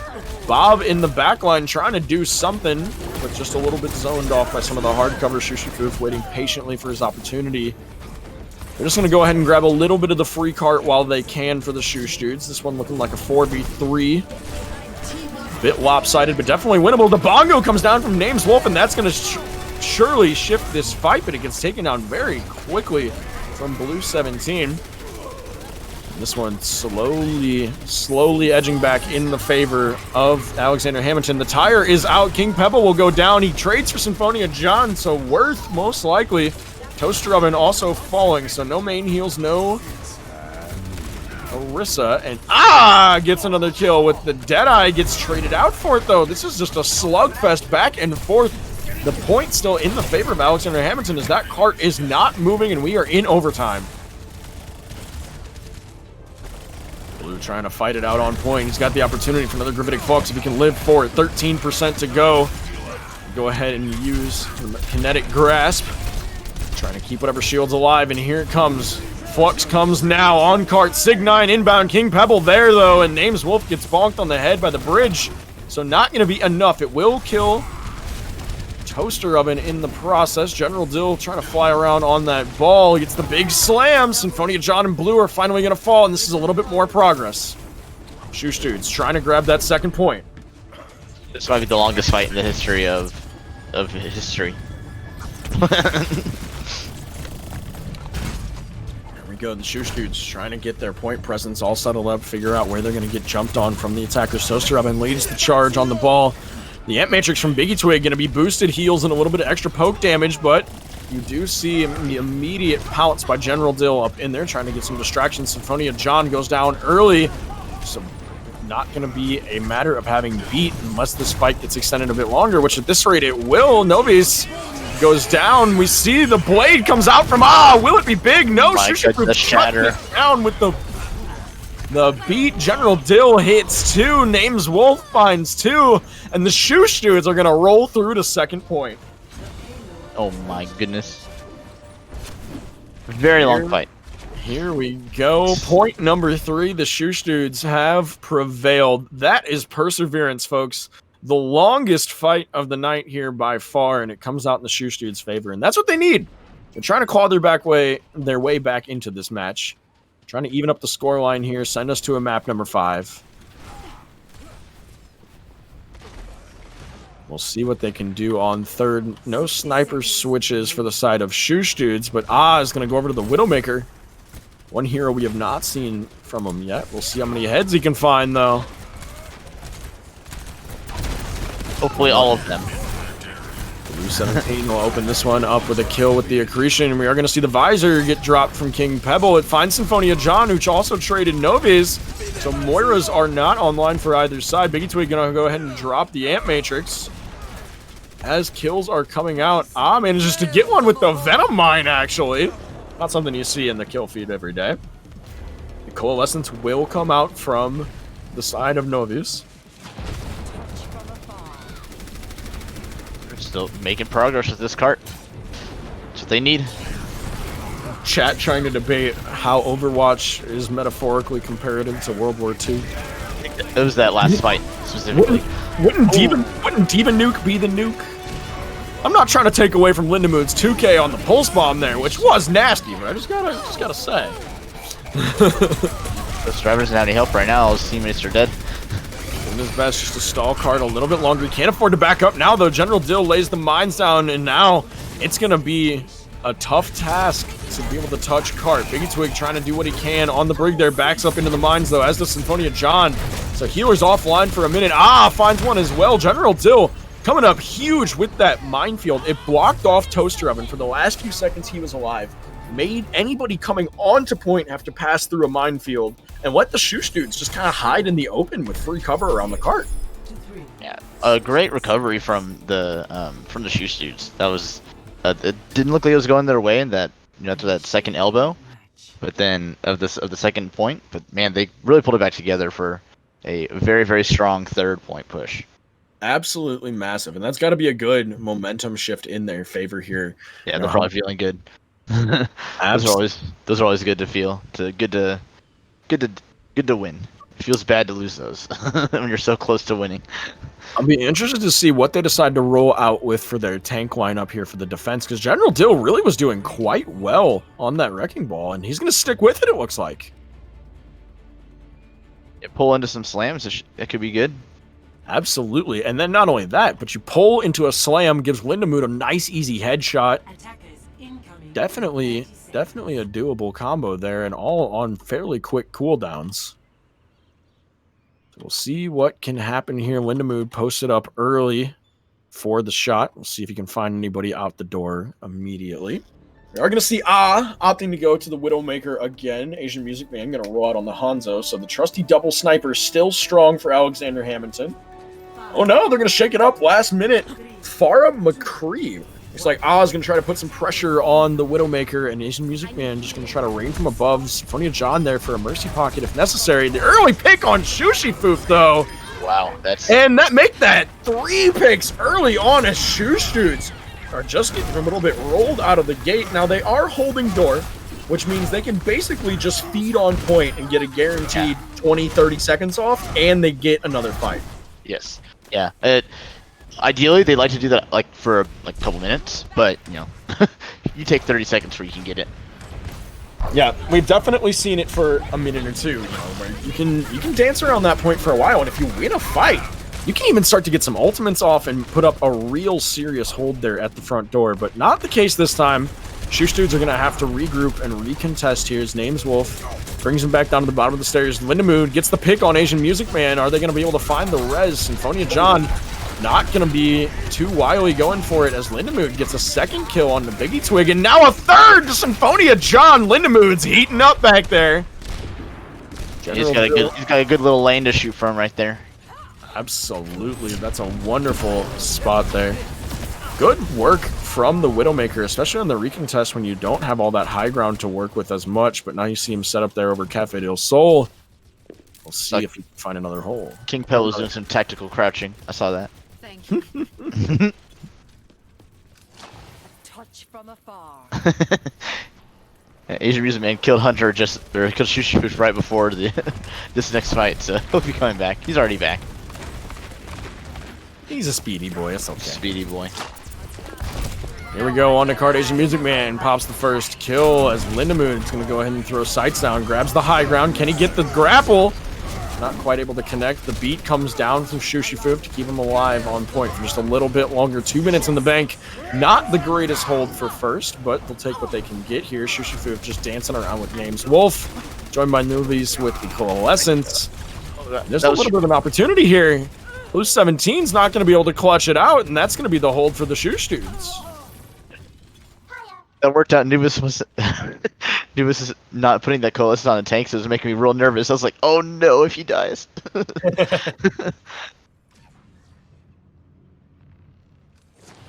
Bob in the backline trying to do something, but just a little bit zoned off by some of the hardcover. Shoosh waiting patiently for his opportunity. They're just going to go ahead and grab a little bit of the free cart while they can for the Shoosh dudes. This one looking like a 4v3. Bit lopsided, but definitely winnable. The Bongo comes down from Names Wolf, and that's going to surely shift this fight, but it gets taken down very quickly from Blue 17. This one slowly edging back in the favor of Alexander Hammondton. The tire is out. King Pebble will go down. He trades for Symphonia John, so Worth most likely. Toaster Oven also falling, so no main heals, no Orisa. And gets another kill with the Deadeye. Gets traded out for it, though. This is just a slugfest back and forth. The point still in the favor of Alexander Hammondton as that cart is not moving, and we are in overtime. Blue trying to fight it out on point. He's got the opportunity for another Gravitic Flux if he can live for it. 13% to go. Go ahead and use the Kinetic Grasp. Trying to keep whatever shields alive, and here it comes. Flux comes now on cart. Sig9 inbound. King Pebble there, though, and Names Wolf gets bonked on the head by the bridge. So not going to be enough. It will kill Toaster Oven in the process. General Dill trying to fly around on that ball. He gets the big slam. Symphonia John and Blue are finally going to fall, and this is a little bit more progress. Shoosh dudes trying to grab that second point. This might be the longest fight in the history of history. There we go. The Shoosh dudes trying to get their point presence all settled up, figure out where they're going to get jumped on from the attackers. Toaster Oven leads the charge on the ball. The Amp Matrix from Biggie Twig going to be boosted heals and a little bit of extra poke damage, but you do see the immediate pounce by General Dill up in there, trying to get some distractions. Symphonia John goes down early, so not going to be a matter of having beat unless this fight gets extended a bit longer, which at this rate it will. Novi's goes down. We see the blade comes out from, will it be big? No, the shatter down with the beat. General Dill hits 2, Names Wolf finds 2, and the Shoosh dudes are going to roll through to second point. Oh my goodness. Very long fight. Here we go. Point number 3. The Shoosh dudes have prevailed. That is perseverance, folks. The longest fight of the night here by far, and it comes out in the Shoosh dudes' favor, and that's what they need. They're trying to claw their way back into this match. Trying to even up the scoreline here, send us to a map number 5. We'll see what they can do on third. No sniper switches for the side of Shoosh dudes, but is going to go over to the Widowmaker. One hero we have not seen from him yet. We'll see how many heads he can find, though. Hopefully all of them. 17 will open this one up with a kill with the accretion, and we are going to see the visor get dropped from King Pebble. It finds Symphonia John, who also traded Noviz. So Moiras are not online for either side. Biggie Twig going to go ahead and drop the Amp Matrix. As kills are coming out, manages to get one with the Venom Mine, actually. Not something you see in the kill feed every day. The Coalescence will come out from the side of Noviz. They're still making progress with this cart. That's what they need. Chat trying to debate how Overwatch is metaphorically comparative to World War II. It was that last fight, specifically. Wouldn't Demon Nuke be the nuke? I'm not trying to take away from Lindamood's 2K on the pulse bomb there, which was nasty, but I just gotta say. This driver doesn't have any help right now. His teammates are dead. Doing his best just to stall card a little bit longer. He can't afford to back up now, though. General Dill lays the mines down, and now it's gonna be a tough task to be able to touch cart. Biggie Twig trying to do what he can on the brig there. Backs up into the mines, though, as does Symphonia John. So healer's offline for a minute. Finds one as well. General Dill coming up huge with that minefield. It blocked off Toaster Oven for the last few seconds he was alive. Made anybody coming onto point have to pass through a minefield, and let the Shoosh dudes just kind of hide in the open with free cover around the cart. Yeah, a great recovery from the Shoosh dudes. That was it didn't look like it was going their way in that, after that second elbow, but then of the second point. But man, they really pulled it back together for a very, very strong third point push. Absolutely massive, and that's got to be a good momentum shift in their favor here. Yeah, they're probably feeling good. Those are always good to feel. Good to win. It feels bad to lose those when you're so close to winning. I'll be interested to see what they decide to roll out with for their tank lineup here for the defense, because General Dill really was doing quite well on that Wrecking Ball, and he's going to stick with it, it looks like. Yeah, pull into some slams, it could be good. Absolutely, and then not only that, but you pull into a slam, gives Lindamood a nice, easy headshot. Definitely a doable combo there, and all on fairly quick cooldowns. So we'll see what can happen here. Lindamood posted up early for the shot. We'll see if he can find anybody out the door immediately. We are going to see opting to go to the Widowmaker again. Asian Music Man going to roll out on the Hanzo, so the trusty double sniper still strong for Alexander Hammondton. Oh no, they're going to shake it up last minute. Farah McCree. Looks like is going to try to put some pressure on the Widowmaker, and Asian Music Man just going to try to rain from above. Symphonia John there for a mercy pocket if necessary. The early pick on Shooshi Foof, though. Wow, and make that 3 picks early on as Shoosh dudes are just getting a little bit rolled out of the gate. Now they are holding door, which means they can basically just feed on point and get a guaranteed 20-30 seconds off, and they get another fight. Yes. Yeah. Ideally, they'd like to do that for a couple minutes, but you take 30 seconds where you can get it. Yeah, we've definitely seen it for a minute or two, where you can dance around that point for a while, and if you win a fight, you can even start to get some ultimates off and put up a real serious hold there at the front door, but not the case this time. Shoosh dudes are going to have to regroup and recontest here. His name's Wolf. Brings him back down to the bottom of the stairs. Lindamood gets the pick on Asian Music Man. Are they going to be able to find the res? Symphonia John not going to be too wily going for it as Lindamood gets a second kill on the Biggie Twig, and now a third to Symphonia John. Lindamood's heating up back there. He's got a good little lane to shoot from right there. Absolutely, that's a wonderful spot there. Good work from the Widowmaker, especially on the recontest when you don't have all that high ground to work with as much, but now you see him set up there over Cafe del Sol. We'll see if he can find another hole. King Pell is doing some tactical crouching. I saw that. Thank you. Touch from afar. Yeah, Asian Music Man killed Hunter killed Shoosh right before this next fight, so he'll be coming back. He's already back. He's a speedy boy, that's okay. Speedy boy. Here we go, on to card. Asian Music Man pops the first kill as Lindamood is going to go ahead and throw sights down, grabs the high ground. Can he get the grapple? Not quite able to connect. The beat comes down from Shooshi Foof to keep him alive on point for just a little bit longer. 2 minutes in the bank. Not the greatest hold for first, but they'll take what they can get here. Shooshi Foof just dancing around with names. Wolf, joined by Nuvies with the Coalescence. There's a little bit of an opportunity here. Blue 17's not going to be able to clutch it out, and that's going to be the hold for the Shoosh dudes. That worked out. Nubis was Nubis is not putting that coalescence on the tank, so it was making me real nervous. I was like, oh no, if he dies.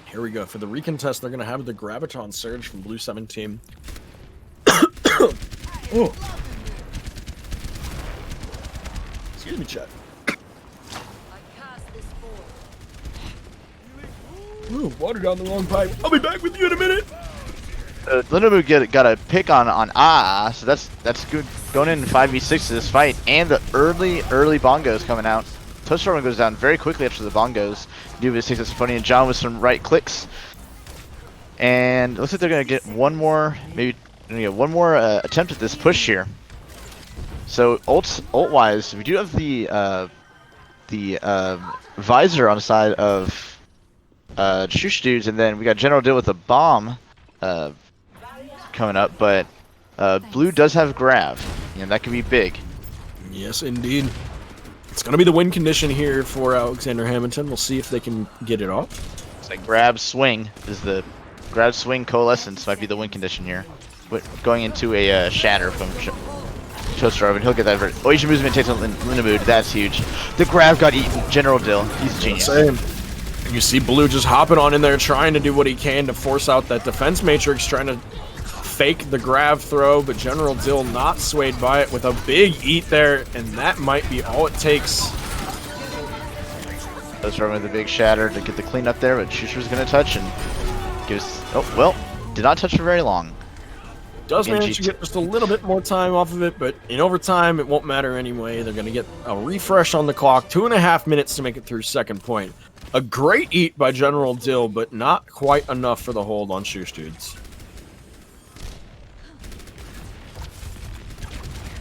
Here we go. For the recontest, they're going to have the Graviton Surge from Blue 17. Oh. Excuse me, chat. Ooh, water down the wrong pipe. I'll be back with you in a minute. Lindamu got a pick on so that's good. Going in 5v6 to this fight, and the early bongos coming out. Toaster goes down very quickly after the bongos. Nubis takes a Symphony and John with some right clicks, and it looks like they're gonna get one more, attempt at this push here. So ult wise, we do have the visor on the side of Shoosh dudes, and then we got General Dill with a bomb coming up, but Blue does have grab, and that could be big. Yes, indeed. It's going to be the win condition here for Alexander Hammondton. We'll see if they can get it off. It's like grab swing coalescence might be the win condition here. But going into a shatter from Toaster Oven, he'll get that. Asian movement takes on Lindamood. That's huge. The grab got eaten. General Dill, he's a genius. Same. And you see Blue just hopping on in there, trying to do what he can to force out that defense matrix, trying to fake the grab throw, but General Dill not swayed by it with a big eat there, and that might be all it takes. Toaster Oven with a big shatter to get the cleanup there, but Shoosh was going to touch and gives. Oh well, did not touch for very long. Does manage to get just a little bit more time off of it, but in overtime it won't matter anyway. They're going to get a refresh on the clock, 2.5 minutes to make it through second point. A great eat by General Dill, but not quite enough for the hold on Shoosh dudes.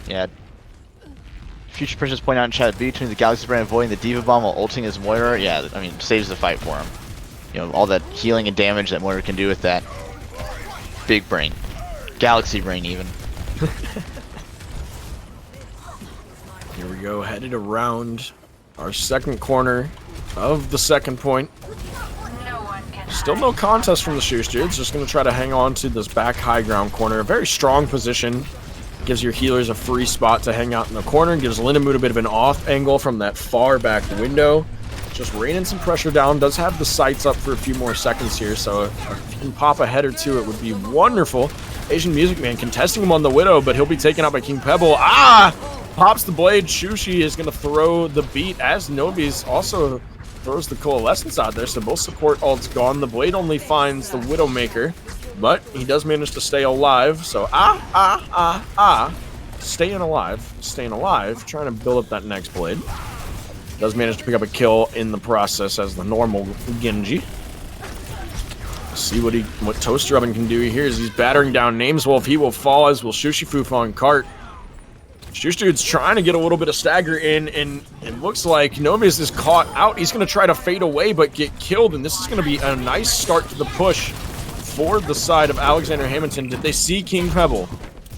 Yeah. Future Princess point out in chat, between the Galaxy Brand avoiding the Diva Bomb while ulting his Moira, yeah, I mean, saves the fight for him. You know, all that healing and damage that Moira can do with that. Big brain. Galaxy brain, even. Here we go, headed around our second corner of the second point. Still no contest from the Shoosh dudes, just going to try to hang on to this back high ground corner. A very strong position. Gives your healers a free spot to hang out in the corner. Gives Lindamood a bit of an off angle from that far back window. Just raining some pressure down. Does have the sights up for a few more seconds here, so if you can pop a head or two, it would be wonderful. Asian Music Man contesting him on the Widow, but he'll be taken out by King Pebble. Pops the blade. Shushi is going to throw the beat as Nobis also throws the Coalescence out there, so both support ults gone. The blade only finds the Widowmaker, but he does manage to stay alive, so staying alive, trying to build up that next blade. Does manage to pick up a kill in the process as the normal Genji. See what Toaster Oven can do here is he's battering down Nameswolf. He will fall, as will Shushifoof on cart. Shoosh dude's trying to get a little bit of stagger in, and it looks like Novius is caught out. He's going to try to fade away, but get killed, and this is going to be a nice start to the push for the side of Alexander Hammondton. Did they see King Pebble?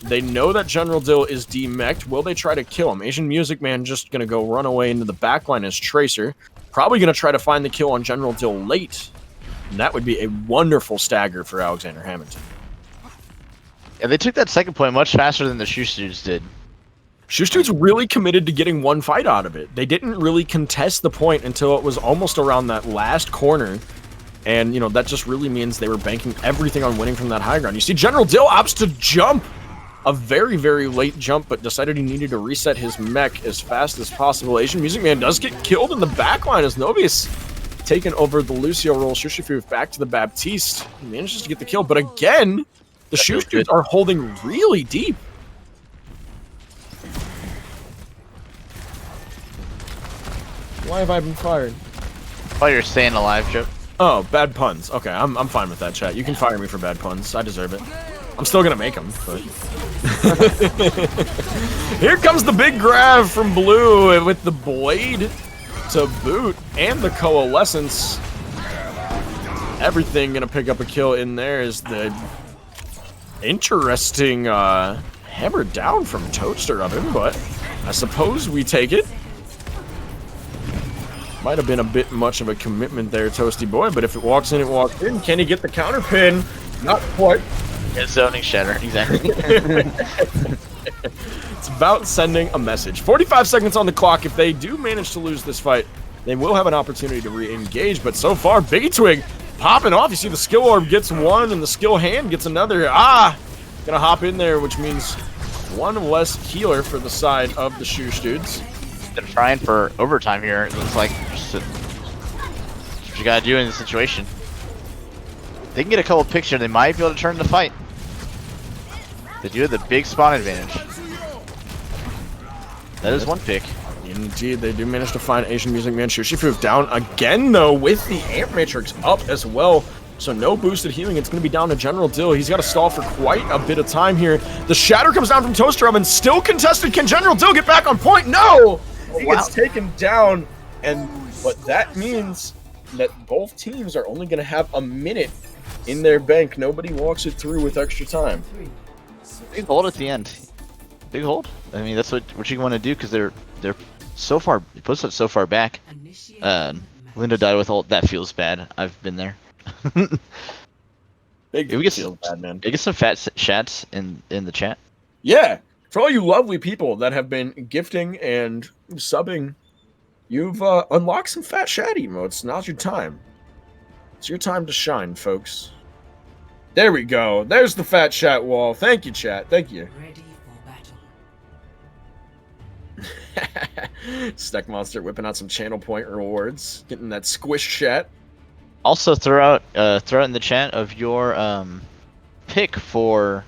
They know that General Dill is demeched. Will they try to kill him? Asian Music Man just going to go run away into the backline as Tracer. Probably going to try to find the kill on General Dill late. And that would be a wonderful stagger for Alexander Hammondton. Yeah, they took that second point much faster than the Shoosh dudes did. Shoosh dudes really committed to getting one fight out of it. They didn't really contest the point until it was almost around that last corner. And, you know, that just really means they were banking everything on winning from that high ground. You see General Dill opts to jump. A very, very late jump, but decided he needed to reset his mech as fast as possible. Asian Music Man does get killed in the backline as Novius taken over the Lucio role. Shushifu back to the Baptiste. He manages to get the kill, but again, the Shoosh dudes are holding really deep. Why have I been fired? While you're staying alive, Joe. Oh, bad puns. Okay, I'm fine with that, chat. You can fire me for bad puns. I deserve it. I'm still gonna make them, but... Here comes the big grab from Blue with the blade to boot and the Coalescence. Everything gonna pick up a kill in there is the interesting hammer down from Toaster Oven, but I suppose we take it. Might have been a bit much of a commitment there, Toasty Boy, but if it walks in, it walks in. Can he get the counter pin? Not quite. Yeah, zoning shatter, exactly. It's about sending a message. 45 seconds on the clock. If they do manage to lose this fight, they will have an opportunity to re-engage, but so far, Biggie Twig popping off. You see the skill orb gets one, and the skill hand gets another. Gonna hop in there, which means one less healer for the side of the Shoosh dudes. They're trying for overtime here. It looks like just what you gotta do in this situation. They can get a couple picks, they might be able to turn the fight. They do have the big spawn advantage. That is one pick. Indeed, they do manage to find Asian Music Man Shushifu down again, though, with the Amp Matrix up as well. So no boosted healing. It's going to be down to General Dill. He's got to stall for quite a bit of time here. The Shatter comes down from Toaster Oven. Still contested. Can General Dill get back on point? No! He gets taken down. And what that means that both teams are only going to have a minute in their bank. Nobody walks it through with extra time. Big hold at the end. Big hold. I mean, that's what you want to do because they're so far. It puts us so far back. Linda died with ult. That feels bad. I've been there. Big we get feels bad, man. Get some fat chats in the chat. Yeah, for all you lovely people that have been gifting and subbing, you've unlocked some fat chat emotes. Now's your time. It's your time to shine, folks. There we go. There's the fat chat wall. Thank you, chat. Thank you. Ready for battle. Stack Monster whipping out some channel point rewards. Getting that squish chat. Also, throw out in the chat of your pick for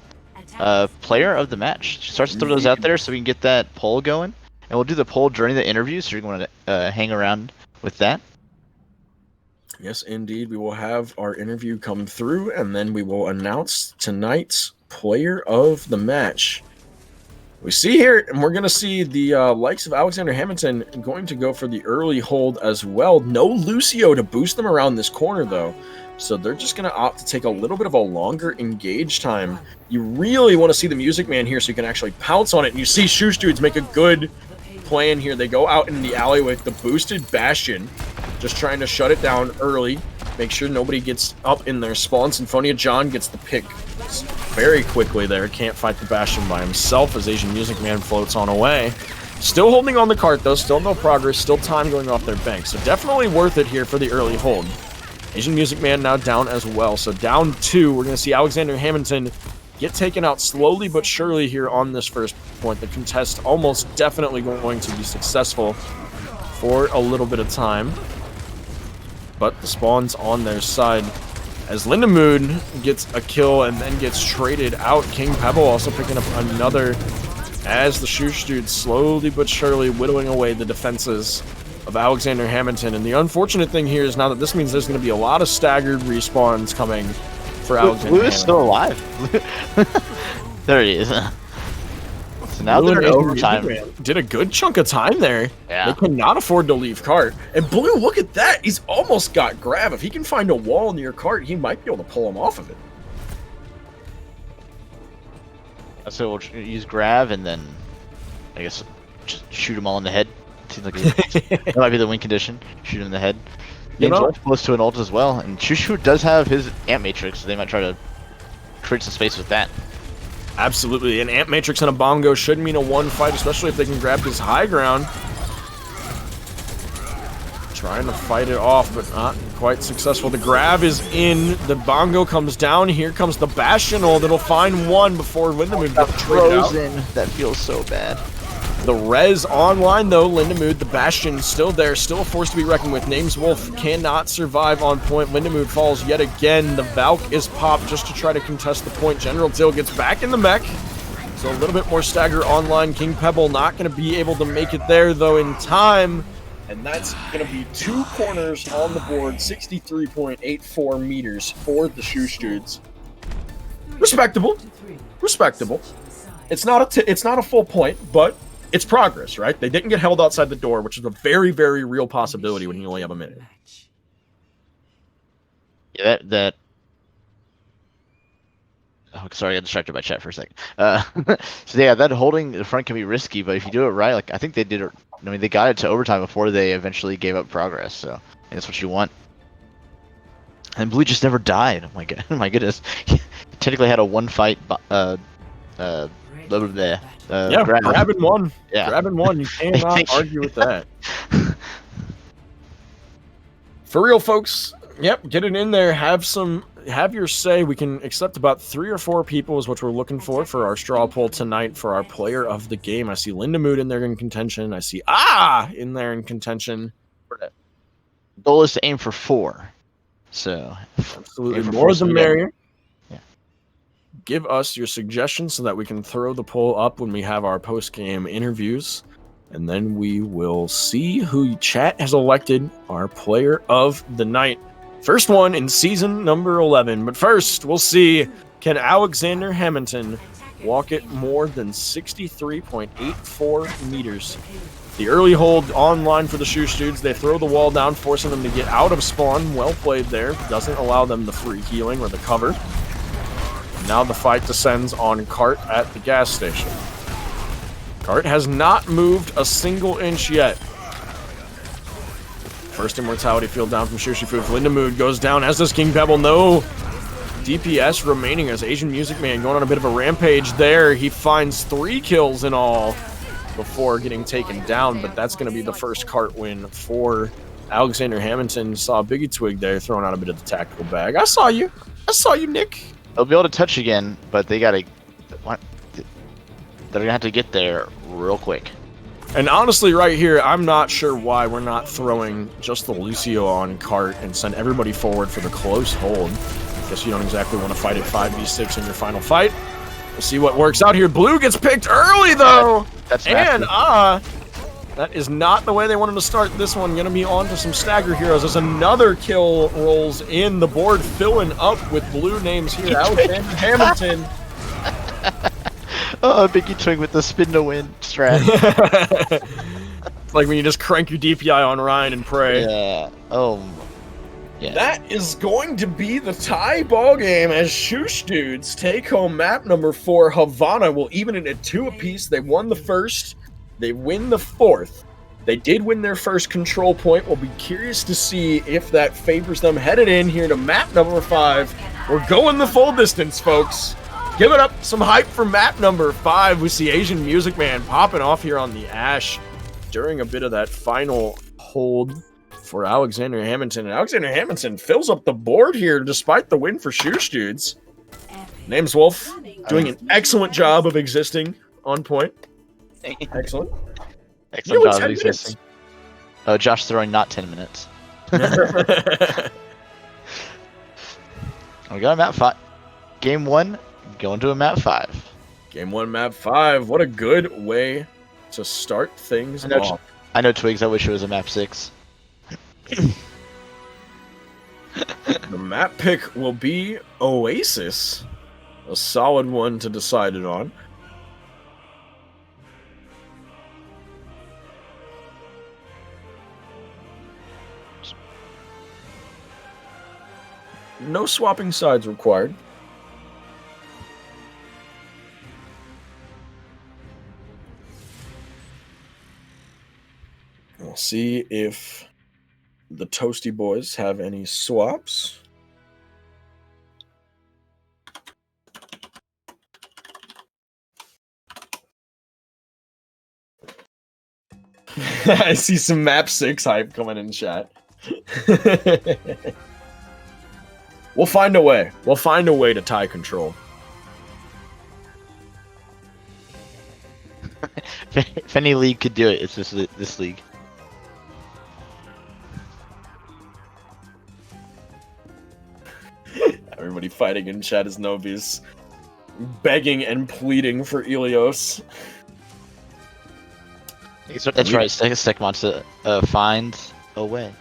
player of the match. Start to throw those out there so we can get that poll going, and we'll do the poll during the interview. So you're going to hang around with that. Yes, indeed. We will have our interview come through, and then we will announce tonight's player of the match. We see here, and we're going to see the likes of Alexander Hammondton going to go for the early hold as well. No Lucio to boost them around this corner, though. So they're just going to opt to take a little bit of a longer engage time. You really want to see the Music Man here so you can actually pounce on it. And you see Shoosh dudes make a good plan here. They go out in the alley with the boosted Bastion, just trying to shut it down early. Make sure nobody gets up in their spawn. Symphonia John gets the pick very quickly there. Can't fight the Bastion by himself as Asian Music Man floats on away. Still holding on the cart, though. Still no progress. Still time going off their bank. So definitely worth it here for the early hold. Asian Music Man now down as well. So down 2. We're going to see Alexander Hammondton get taken out slowly but surely here on this first point. The contest almost definitely going to be successful for a little bit of time. But the spawn's on their side as Lindamood gets a kill and then gets traded out. King Pebble also picking up another as the Shoosh dudes slowly but surely whittling away the defenses of Alexander Hammondton. And the unfortunate thing here is now that this means there's going to be a lot of staggered respawns coming for Alexander Blue is still alive. There he is. So now they're in overtime. Did a good chunk of time there. Yeah. They cannot afford to leave cart. And Blue, look at that. He's almost got grab. If he can find a wall near cart, he might be able to pull him off of it. So we'll use grab and then I guess just shoot him all in the head. Seems like that might be the win condition. Shoot him in the head. Game's close to an ult as well, and Shushu does have his Amp Matrix, so they might try to create some space with that. Absolutely. An Amp Matrix and a Bongo should mean a one fight, especially if they can grab his high ground. Trying to fight it off, but not quite successful. The grab is in. The Bongo comes down. Here comes the Bastion ult. It'll find one before Lindamood gets traded out. That feels so bad. The res online, though. Lindamood, the Bastion, still there. Still a force to be reckoned with. Names Wolf cannot survive on point. Lindamood falls yet again. The Valk is popped just to try to contest the point. General Dill gets back in the mech. So a little bit more stagger online. King Pebble not going to be able to make it there, though, in time. And that's going to be 2 corners on the board. 63.84 meters for the Shoosh dudes. Respectable. Respectable. It's not a full point, but it's progress, right? They didn't get held outside the door, which is a very, very real possibility when you only have a minute. Yeah, that Oh, sorry, I got distracted by chat for a second. So yeah, that holding the front can be risky, but if you do it right, like I think they did it. I mean, they got it to overtime before they eventually gave up progress. So I think that's what you want. And Blue just never died. Oh my god, oh my goodness. He technically had a one fight. Yeah, grabbing one. Yeah. Grabbing one. You cannot argue with that. For real, folks. Yep, get it in there. Have your say. We can accept about 3 or 4 people is what we're looking for our straw poll tonight for our player of the game. I see Linda Mood in there in contention. I see in there in contention. Goal is to aim for 4. So absolutely more the merrier. Yeah. Give us your suggestions so that we can throw the poll up when we have our post-game interviews. And then we will see who chat has elected our player of the night. First one in season number 11. But first, we'll see, can Alexander Hammondton walk it more than 63.84 meters? The early hold online for the Shoosh dudes. They throw the wall down, forcing them to get out of spawn. Well played there. Doesn't allow them the free healing or the cover. Now the fight descends on Cart at the gas station. Cart has not moved a single inch yet. First immortality field down from Shoosh. Linda Mood goes down, as does King Pebble. No DPS remaining as Asian Music Man going on a bit of a rampage there. He finds 3 kills in all before getting taken down, but that's going to be the first Cart win for Alexander Hammondton. Saw Biggie Twig there throwing out a bit of the tactical bag. I saw you, Nick. They'll be able to touch again, but they gotta. They're gonna have to get there real quick. And honestly, right here, I'm not sure why we're not throwing just the Lucio on Cart and send everybody forward for the close hold. Guess you don't exactly want to fight at 5v6 in your final fight. We'll see what works out here. Blue gets picked early, though! That's and, that is not the way they wanted to start this one. Gonna be on to some stagger heroes as another kill rolls in. The board filling up with blue names here. Alexander Hammondton. Oh, Biggie Twig with the spin to win strat. It's like when you just crank your DPI on Ryan and pray. Yeah. Oh. Yeah. That is going to be the tie ball game as Shoosh dudes take home map number 4. Havana will even it at 2 apiece. They won the first. They win the 4th. They did win their first control point. We'll be curious to see if that favors them headed in here to map number 5. We're going the full distance, folks. Give it up some hype for map number 5. We see Asian Music Man popping off here on the Ash during a bit of that final hold for Alexander Hammondton. And Alexander Hammondton fills up the board here despite the win for Shoosh dudes. Name's Wolf, doing an excellent job of existing on point. Excellent. Excellent job of existing. Josh throwing not 10 minutes. We got a map 5. Game 1, going to a map 5. Game 1, map 5. What a good way to start things off. I know, Twigs, I wish it was a map 6. The map pick will be Oasis. A solid one to decide it on. No swapping sides required. We'll see if the Toasty Boys have any swaps. I see some map 6 hype coming in chat. We'll find a way. We'll find a way to tie control. If any league could do it, it's this league. Everybody fighting in chat is Nobi's begging and pleading for Ilios. That's right. Stek wants to find a way.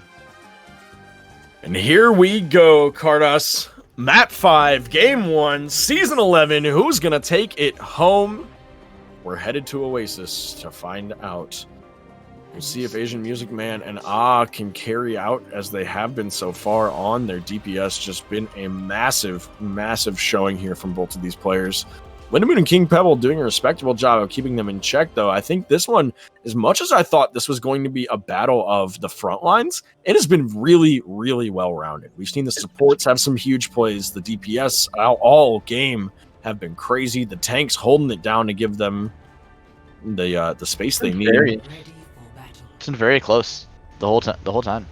And here we go, Kardas. Map 5, Game 1, Season 11. Who's going to take it home? We're headed to Oasis to find out. We'll see if Asian Music Man and can carry out as they have been so far on their DPS. Just been a massive, massive showing here from both of these players. Lindemoon and King Pebble doing a respectable job of keeping them in check, though. I think this one, as much as I thought this was going to be a battle of the front lines, it has been really, really well-rounded. We've seen the supports have some huge plays. The DPS all game have been crazy. The tanks holding it down to give them the space they need. It's been very close the whole time.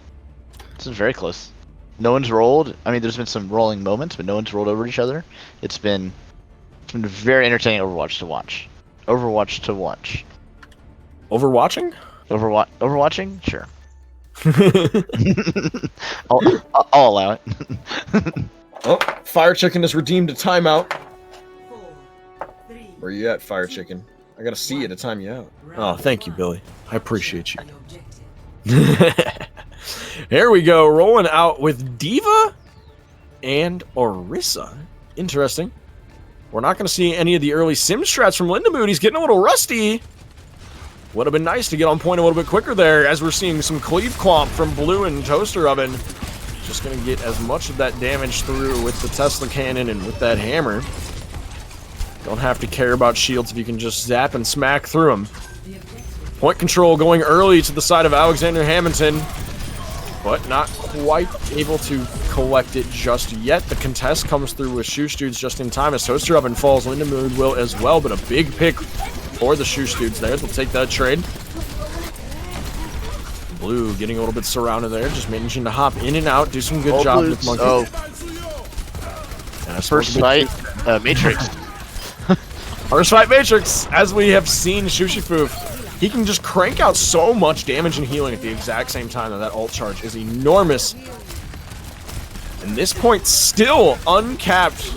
It's been very close. No one's rolled. I mean, there's been some rolling moments, but no one's rolled over each other. It's been very entertaining Overwatch to watch. Overwatching? Overwatching? Sure. I'll allow it. Oh, Fire Chicken has redeemed a timeout. Where you at, Fire Chicken? I gotta see you to time you out. Oh, thank you, Billy. I appreciate you. Here we go, rolling out with Diva and Orisa. Interesting. We're not going to see any of the early sim strats from Lindemoon. He's getting a little rusty. Would have been nice to get on point a little bit quicker there, as we're seeing some cleave clomp from Blue and Toaster Oven. Just going to get as much of that damage through with the Tesla cannon and with that hammer. Don't have to care about shields if you can just zap and smack through them. Point control going early to the side of Alexander Hammondton, but not quite able to collect it just yet. The contest comes through with Shoosh Dudes just in time as Toaster Oven falls. Lindemoon will as well, but a big pick for the Shoosh Dudes there. They'll take that trade. Blue getting a little bit surrounded there, just managing to hop in and out, do some good job with Monkey. Oh. First fight, Matrix. First fight Matrix, as we have seen Shushifoof. He can just crank out so much damage and healing at the exact same time that ult charge is enormous. And this point still uncapped.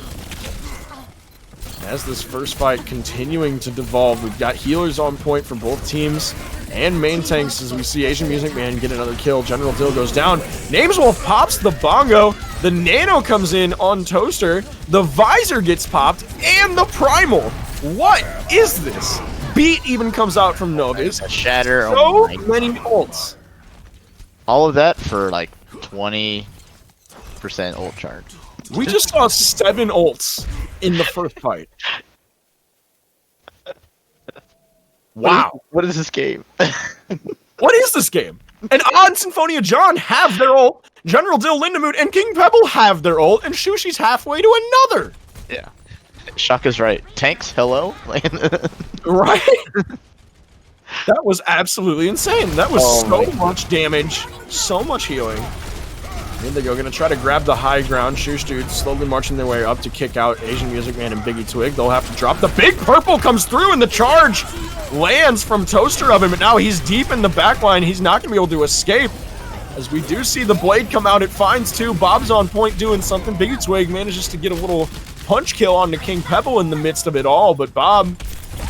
As this first fight continuing to devolve, we've got healers on point for both teams and main tanks as we see Asian Music Man get another kill. General Dill goes down. Nameswolf pops the bongo. The nano comes in on Toaster. The visor gets popped and the primal. What is this? Beat even comes out from Novus. A shatter. So many ults. All of that for like 20% ult charge. We just saw 7 ults in the first fight. Wow. What is this game? What is this game? And Odd and Symphonia John have their ult. General Dill, Lindemoon, and King Pebble have their ult. And Shushi's halfway to another. Yeah. Shaka's right. Tanks, hello? Right? That was absolutely insane. That was so much damage, so much healing. Here they go, gonna try to grab the high ground. Shoosh Dudes slowly marching their way up to kick out Asian Music Man and Biggie Twig. They'll have to drop. The big purple comes through and the charge lands from Toaster Oven, but now he's deep in the back line. He's not gonna be able to escape. As we do see the blade come out, it finds 2. Bob's on point doing something. Biggie Twig manages to get a little punch kill onto King Pebble in the midst of it all, but Bob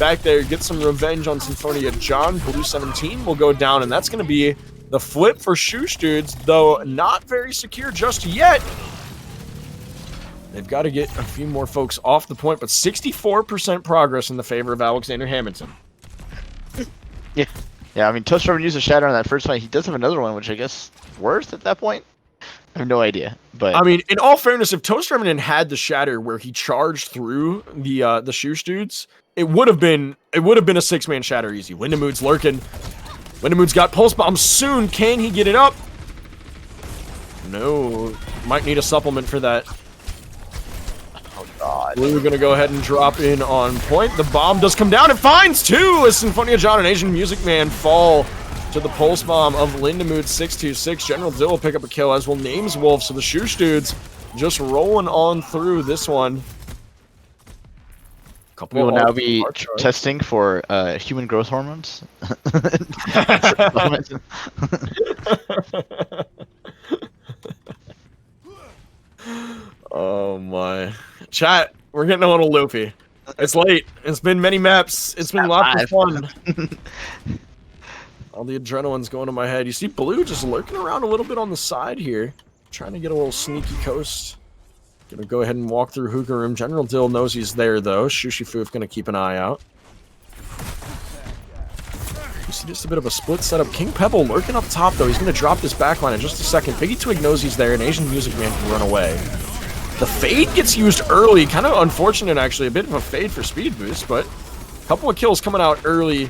back there gets some revenge on Symphonia John. Blue 17 will go down, and that's going to be the flip for Shoosh Dudes, though not very secure just yet. They've got to get a few more folks off the point, but 64% progress in the favor of Alexander Hammondton. Yeah, I mean, Toaster Oven used a shatter on that first fight. He does have another one, which I guess worth at that point. I have no idea, but I mean, in all fairness, if Toaster Oven had the shatter where he charged through the Shoosh Dudes, it would have been a 6-man shatter easy. Lindemoon's lurking. Lindemoon's got pulse bomb soon. Can he get it up? No, might need a supplement for that. oh god. Blue gonna go ahead and drop in on point. The bomb does come down. It finds 2 as Symphonia John and Asian Music Man fall to the pulse bomb of Lindemoon 626. General Dill will pick up a kill, as will Nameswolf. So the Shoosh Dudes just rolling on through this one. We will now be testing for human growth hormones. Oh my. Chat, we're getting a little loopy. It's late. It's been many maps. It's been lots of fun. All the adrenaline's going to my head. You see Blue just lurking around a little bit on the side here. Trying to get a little sneaky coast. Gonna go ahead and walk through hookah room. General Dill knows he's there though. Shushifoof gonna keep an eye out. You see Just a bit of a split setup. King Pebble lurking up top, though. He's going to drop this backline in just a second. Biggie Twig knows he's there, and Asian Music Man can run away. The fade gets used early. Kind of unfortunate, actually. A bit of a fade for speed boost, but a couple of kills coming out early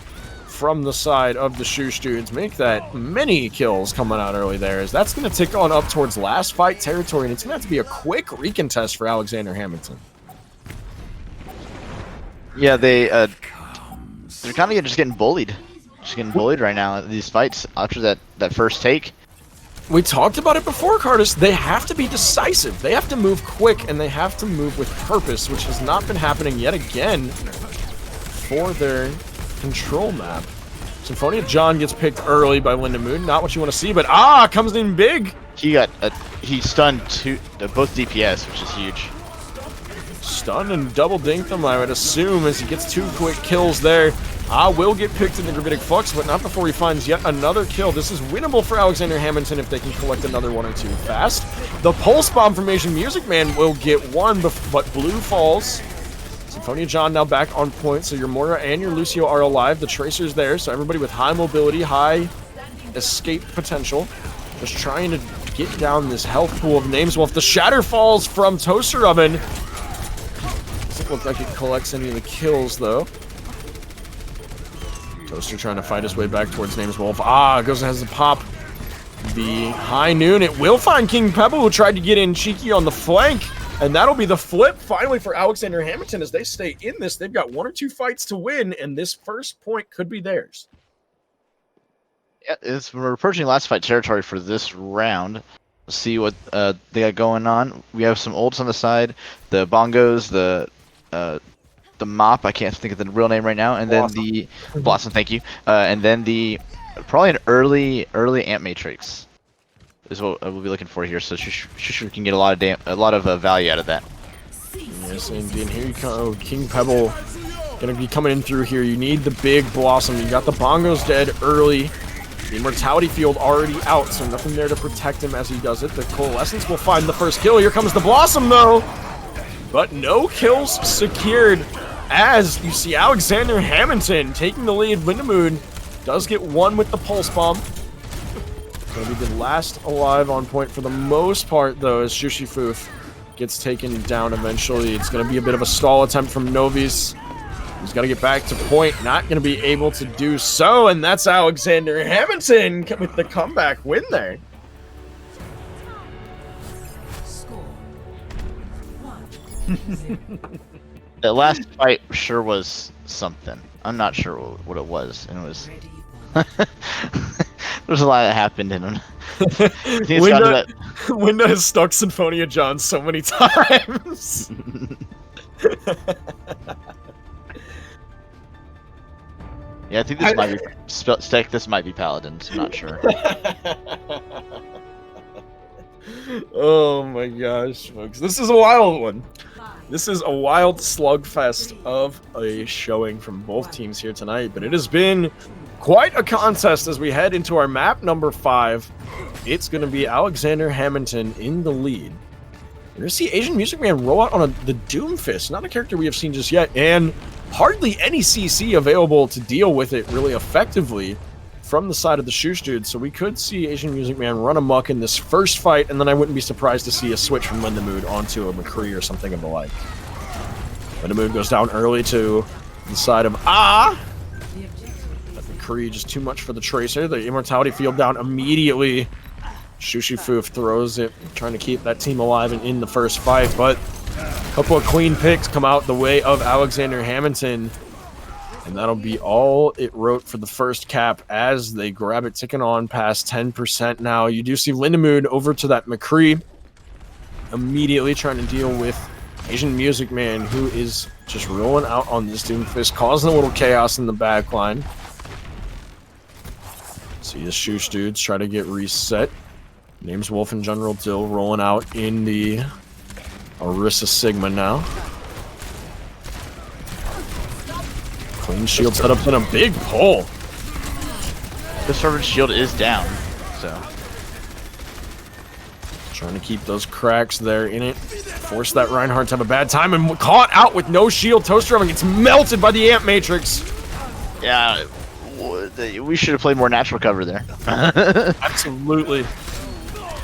from the side of the Shoosh dudes. Make that many kills coming out early there, as that's going to tick on up towards last fight territory, and it's going to have to be a quick recontest for Alexander Hammondton. Yeah, they're kind of just getting bullied. Just getting bullied right now at these fights after that first take. We talked about it before, Cardis. They have to be decisive. They have to move quick, and they have to move with purpose, which has not been happening yet again for their control map. Symphonia John gets picked early by Lindamoon. Not what you want to see, but comes in big. He stunned both DPS, which is huge. Stunned and double dinked them, I would assume, as he gets 2 quick kills there. Will get picked in the Gravitic Flux, but not before he finds yet another kill. This is winnable for Alexander Hammondton if they can collect another 1 or 2 fast. The Pulse Bomb from Asian Music Man will get 1, but Blue falls. Symphonia John now back on point, so your Moira and your Lucio are alive. The Tracer's there, so everybody with high mobility, high escape potential. Just trying to get down this health pool of Nameswolf. The Shatter falls from Toaster Oven. Doesn't look like it collects any of the kills, though. Toaster trying to fight his way back towards Nameswolf. Goes and has the pop. The high noon. It will find King Pebble, who tried to get in cheeky on the flank. And that'll be the flip finally for Alexander Hammondton as they stay in this. They've got 1 or 2 fights to win, and this first point could be theirs. Yeah, we're approaching last fight territory for this round. Let's see what they got going on. We have some ults on the side. The bongos, the mop, I can't think of the real name right now, and then the Blossom, thank you, and then probably an early Amp Matrix is what we'll be looking for here. So Shoosh can get a lot of value out of that. Yes, indeed. And here you go, King Pebble gonna be coming in through here. You need the big Blossom. You got the bongos dead early. The Immortality Field already out, so nothing there to protect him as he does it. The Coalescence will find the first kill. Here comes the Blossom, though. But no kills secured, as you see Alexander Hammondton taking the lead. Lindamoon does get 1 with the Pulse Bomb. Gonna be the last alive on point for the most part, though, as Shushifoof gets taken down eventually. It's gonna be a bit of a stall attempt from Novice. He's got to get back to point. Not going to be able to do so, and that's Alexander Hammondton with the comeback win there. The last fight sure was something. I'm not sure what it was, and it was. There's a lot that happened in him. Winda has stuck Symphonia John so many times. Yeah, I think this might be Paladins. I'm not sure. Oh my gosh, folks. This is a wild one. This is a wild slugfest of a showing from both teams here tonight, but it has been quite a contest as we head into our map number 5. It's going to be Alexander Hammondton in the lead. We're going to see Asian Music Man roll out on the Doomfist, not a character we have seen just yet, and hardly any CC available to deal with it really effectively from the side of the Shoosh dude, so we could see Asian Music Man run amok in this first fight, and then I wouldn't be surprised to see a switch from Lindamoon onto a McCree or something of the like. Lindamoon goes down early to the side of But McCree just too much for the Tracer. The Immortality Field down immediately. Shushifoof throws it, trying to keep that team alive and in the first fight, but a couple of clean picks come out the way of Alexander Hammondton, and that'll be all it wrote for the first cap as they grab it, ticking on past 10% now. You do see Lindamoon over to that McCree, immediately trying to deal with Asian Music Man, who is just rolling out on this Doomfist, causing a little chaos in the back line. See the Shoosh dudes try to get reset. Nameswolf and General Dill rolling out in the Orisa Sigma now. Clean shield setup and a big pull. The servant shield is down, so. Trying to keep those cracks there in it. Force that Reinhardt to have a bad time and caught out with no shield. Toaster Oven gets melted by the Amp Matrix. Yeah, We should have played more natural cover there. Absolutely.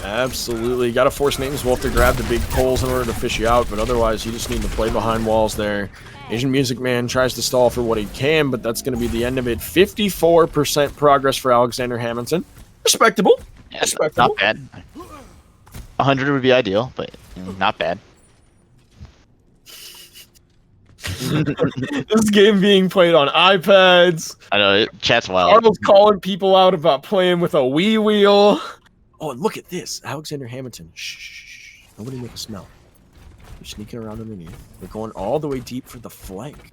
Absolutely. Got to force Nameswolf to grab the big poles in order to fish you out, but otherwise you just need to play behind walls there. Asian Music Man tries to stall for what he can, but that's going to be the end of it. 54% progress for Alexander Hammondton. Respectable. Yeah, Respectable. not bad. 100 would be ideal, but not bad. This game being played on iPads. I know, chat's wild. Arnold's calling people out about playing with a Wii wheel. Oh, and look at this. Alexander Hammondton. Shh. Nobody make a smell. They're sneaking around underneath. They're going all the way deep for the flank.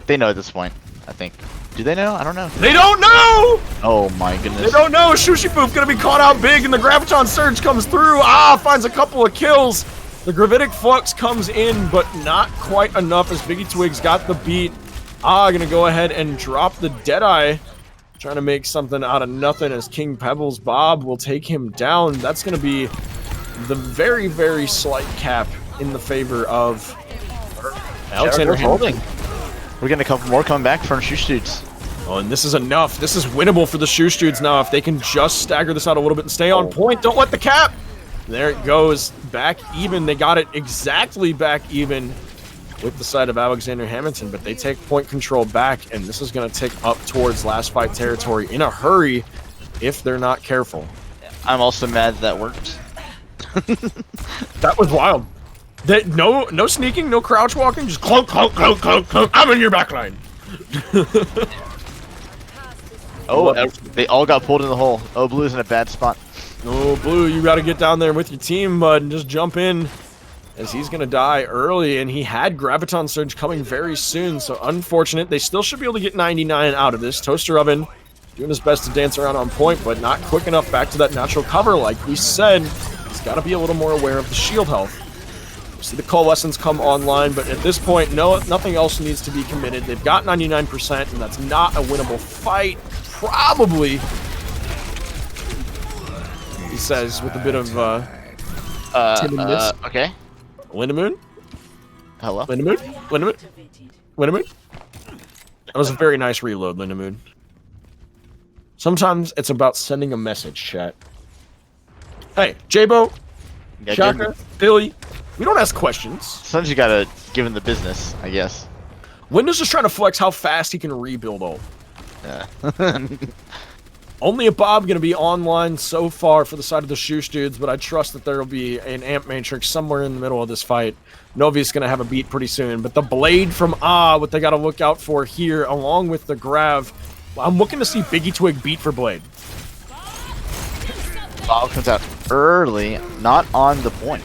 They know at this point, I think. Do they know? I don't know. They don't know! Oh my goodness. They don't know. Shushifoop gonna be caught out big, and the Graviton Surge comes through. Finds a couple of kills. The Gravitic Flux comes in, but not quite enough as Biggie Twigs got the beat. Gonna go ahead and drop the Deadeye. Trying to make something out of nothing as King Pebbles Bob will take him down. That's gonna be the very, very slight cap in the favor of Alexander holding. We're getting a couple more coming back from Shoosh Dudes. Oh, and this is enough. This is winnable for the Shoosh Dudes now. If they can just stagger this out a little bit and stay on point, don't let the cap. There it goes. Back even. They got it exactly back even with the side of Alexander Hammondton, but they take point control back, and this is going to tick up towards last fight territory in a hurry if they're not careful. I'm also mad that worked. That was wild. No sneaking, no crouch walking, just clunk, clunk, clunk, clunk, clunk. I'm in your backline. They all got pulled in the hole. Oh, Blue's in a bad spot. Oh, Blue, you got to get down there with your team, bud, and just jump in, as he's going to die early, and he had Graviton Surge coming very soon, so unfortunate. They still should be able to get 99 out of this. Toaster Oven doing his best to dance around on point, but not quick enough back to that natural cover. Like we said, he's got to be a little more aware of the shield health. We see the Coalescence come online, but at this point, nothing else needs to be committed. They've got 99%, and that's not a winnable fight. Probably, he says, with a bit of timidness. Okay. Lindamoon? Hello? Lindamoon? Lindamoon? Lindamoon? That was a very nice reload, Lindamoon. Sometimes it's about sending a message, chat. Hey, J-Bo, Shaka, Billy, we don't ask questions. Sometimes you gotta give him the business, I guess. Windows is trying to flex how fast he can rebuild ult. Yeah. Only a Bob going to be online so far for the side of the Shoosh Dudes, but I trust that there will be an Amp Matrix somewhere in the middle of this fight. Novi's going to have a beat pretty soon, but the Blade from what they got to look out for here, along with the Grav. I'm looking to see Biggie Twig beat for Blade. Bob comes out early, not on the point.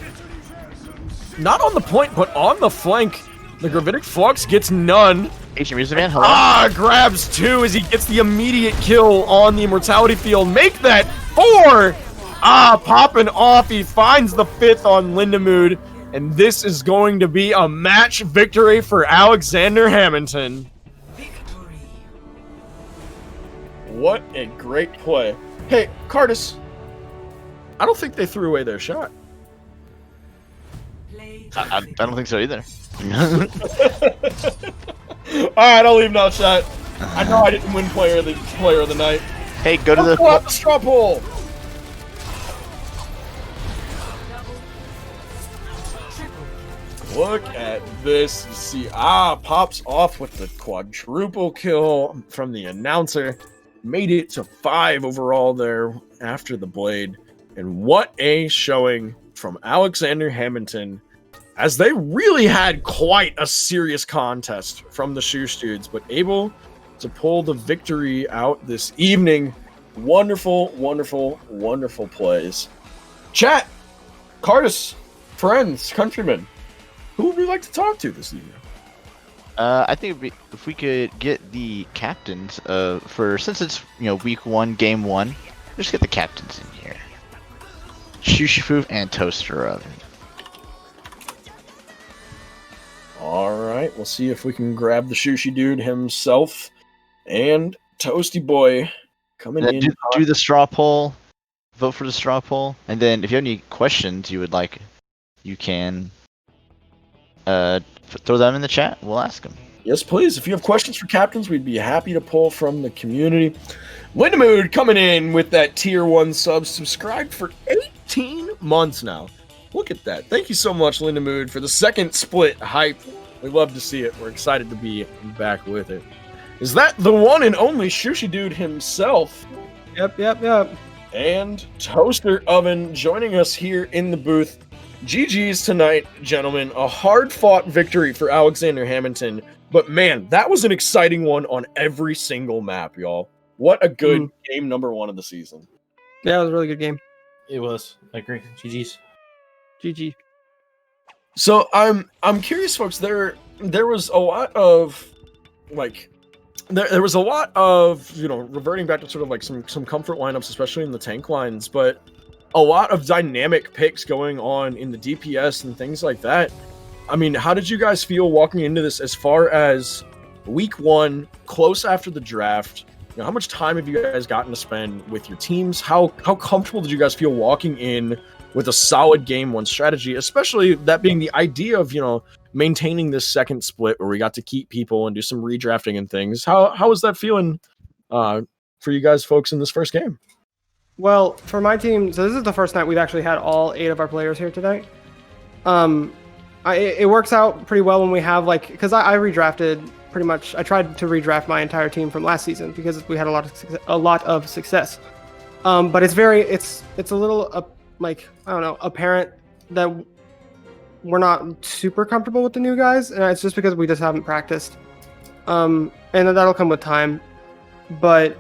Not on the point, but on the flank. The Gravitic Flux gets none. Asian Music Man, hello? Grabs 2 as he gets the immediate kill on the Immortality Field. Make that 4! Popping off. He finds the 5th on Lindamood. And this is going to be a match victory for Alexander Hammondton. What a great play. Hey, Cardis. I don't think they threw away their shot. I don't think so either. Alright, I'll leave now, chat. I know I didn't win player of the night. Hey, go to the straw poll. Look at this. You see, pops off with the quadruple kill from the announcer. Made it to 5 overall there after the Blade. And what a showing from Alexander Hammondton, as they really had quite a serious contest from the Shoosh Dudes, but able to pull the victory out this evening. Wonderful, wonderful, wonderful plays. Chat, Cardis, friends, countrymen, who would we like to talk to this evening? I think it'd be, if we could get the captains since it's week 1, game 1, just get the captains in here. Shushifu and Toaster Oven. Alright, we'll see if we can grab the Shooshi Dude himself. And Toasty Boy coming in. Do the straw poll. Vote for the straw poll. And then if you have any questions you would like, you can throw them in the chat. We'll ask them. Yes, please. If you have questions for captains, we'd be happy to pull from the community. Lindamood coming in with that tier 1 sub, subscribed for 18 months now. Look at that. Thank you so much, Lindamood, for the second split hype. We love to see it. We're excited to be back with it. Is that the one and only Shoosh dude himself? Yep. And Toaster Oven joining us here in the booth. GG's tonight, gentlemen. A hard-fought victory for Alexander Hammondton. But man, that was an exciting one on every single map, y'all. What a good game number 1 of the season. Yeah, it was a really good game. It was. I agree. GG's. GG. So I'm curious, folks. There was a lot of there was a lot of reverting back to sort of like some comfort lineups, especially in the tank lines, but a lot of dynamic picks going on in the DPS and things like that. I mean, how did you guys feel walking into this as far as week 1, close after the draft? How much time have you guys gotten to spend with your teams? How comfortable did you guys feel walking in with a solid game 1 strategy, especially that being the idea of, maintaining this second split where we got to keep people and do some redrafting and things? How was that feeling for you guys folks in this first game? Well, for my team, so this is the first night we've actually had all 8 of our players here tonight. It works out pretty well when we have because I redrafted pretty much. I tried to redraft my entire team from last season because we had a lot of success. But it's a little I don't know, apparent that we're not super comfortable with the new guys, and it's just because we just haven't practiced. And that'll come with time. But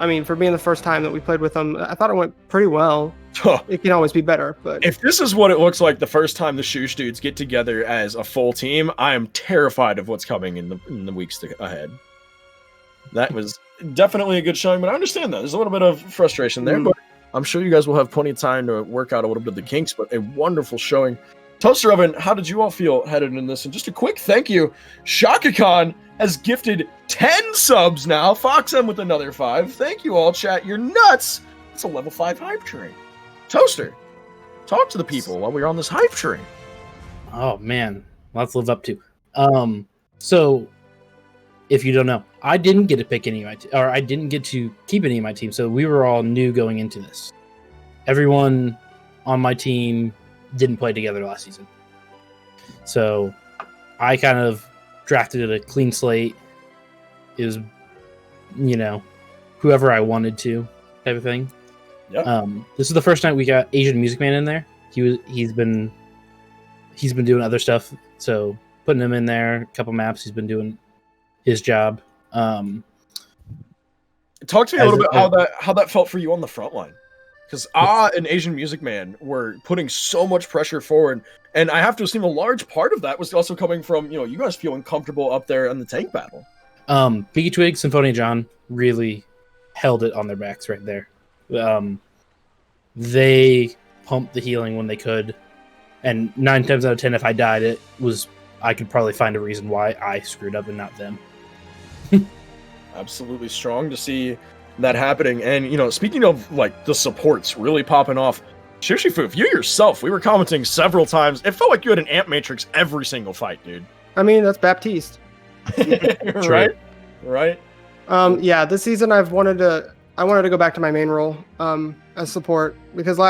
I mean, for being the first time that we played with them, I thought it went pretty well. It can always be better, but if this is what it looks like the first time the Shoosh dudes get together as a full team, I am terrified of what's coming in the weeks ahead. That was definitely a good showing, but I understand that there's a little bit of frustration there, but I'm sure you guys will have plenty of time to work out a little bit of the kinks. But a wonderful showing. Toaster Oven, how did you all feel headed in this? And just a quick thank you. Shaka Khan has gifted 10 subs now. Fox M with another 5. Thank you all, chat. You're nuts. It's a level 5 hype train. Toaster, talk to the people while we're on this hype train. Oh man, lots to live up to. So if you don't know, I didn't get to pick any of my I didn't get to keep any of my team, so we were all new going into this. Everyone on my team didn't play together last season. So I kind of drafted a clean slate. It was, whoever I wanted to type of thing. Yep. This is the first night we got Asian Music Man in there. He's been doing other stuff, so putting him in there, a couple maps, he's been doing his job. Talk to me a little bit how that felt for you on the front line, because and Asian Music Man were putting so much pressure forward, and I have to assume a large part of that was also coming from you guys feeling comfortable up there in the tank battle. Biggie Twig, Symphonia John really held it on their backs right there. They pumped the healing when they could, and 9 times out of 10, if I died, I could probably find a reason why I screwed up and not them. Absolutely strong to see that happening. And speaking of the supports really popping off, Shushifu, you yourself, we were commenting several times. It felt like you had an amp matrix every single fight, dude. I mean, that's Baptiste. Right. Yeah, this season I wanted to go back to my main role as support, because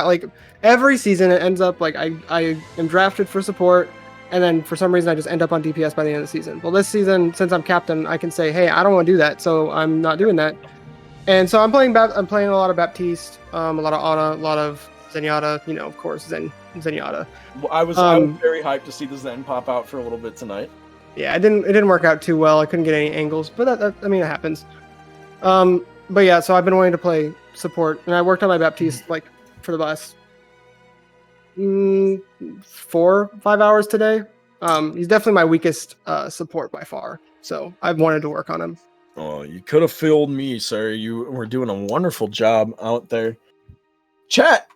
every season it ends up I am drafted for support, and then for some reason I just end up on DPS by the end of the season. Well, this season, since I'm captain, I can say, hey, I don't want to do that, so I'm not doing that. And so I'm playing a lot of Baptiste, a lot of Ana, a lot of Zenyatta, of course, Zenyatta. Well, I was very hyped to see the Zen pop out for a little bit tonight. Yeah, it didn't work out too well. I couldn't get any angles, but that it happens. But yeah, so I've been wanting to play support, and I worked on my Baptiste for the last 4-5 hours today. He's definitely my weakest support by far, so I've wanted to work on him. Oh, you could have fooled me, sir. You were doing a wonderful job out there. Chat,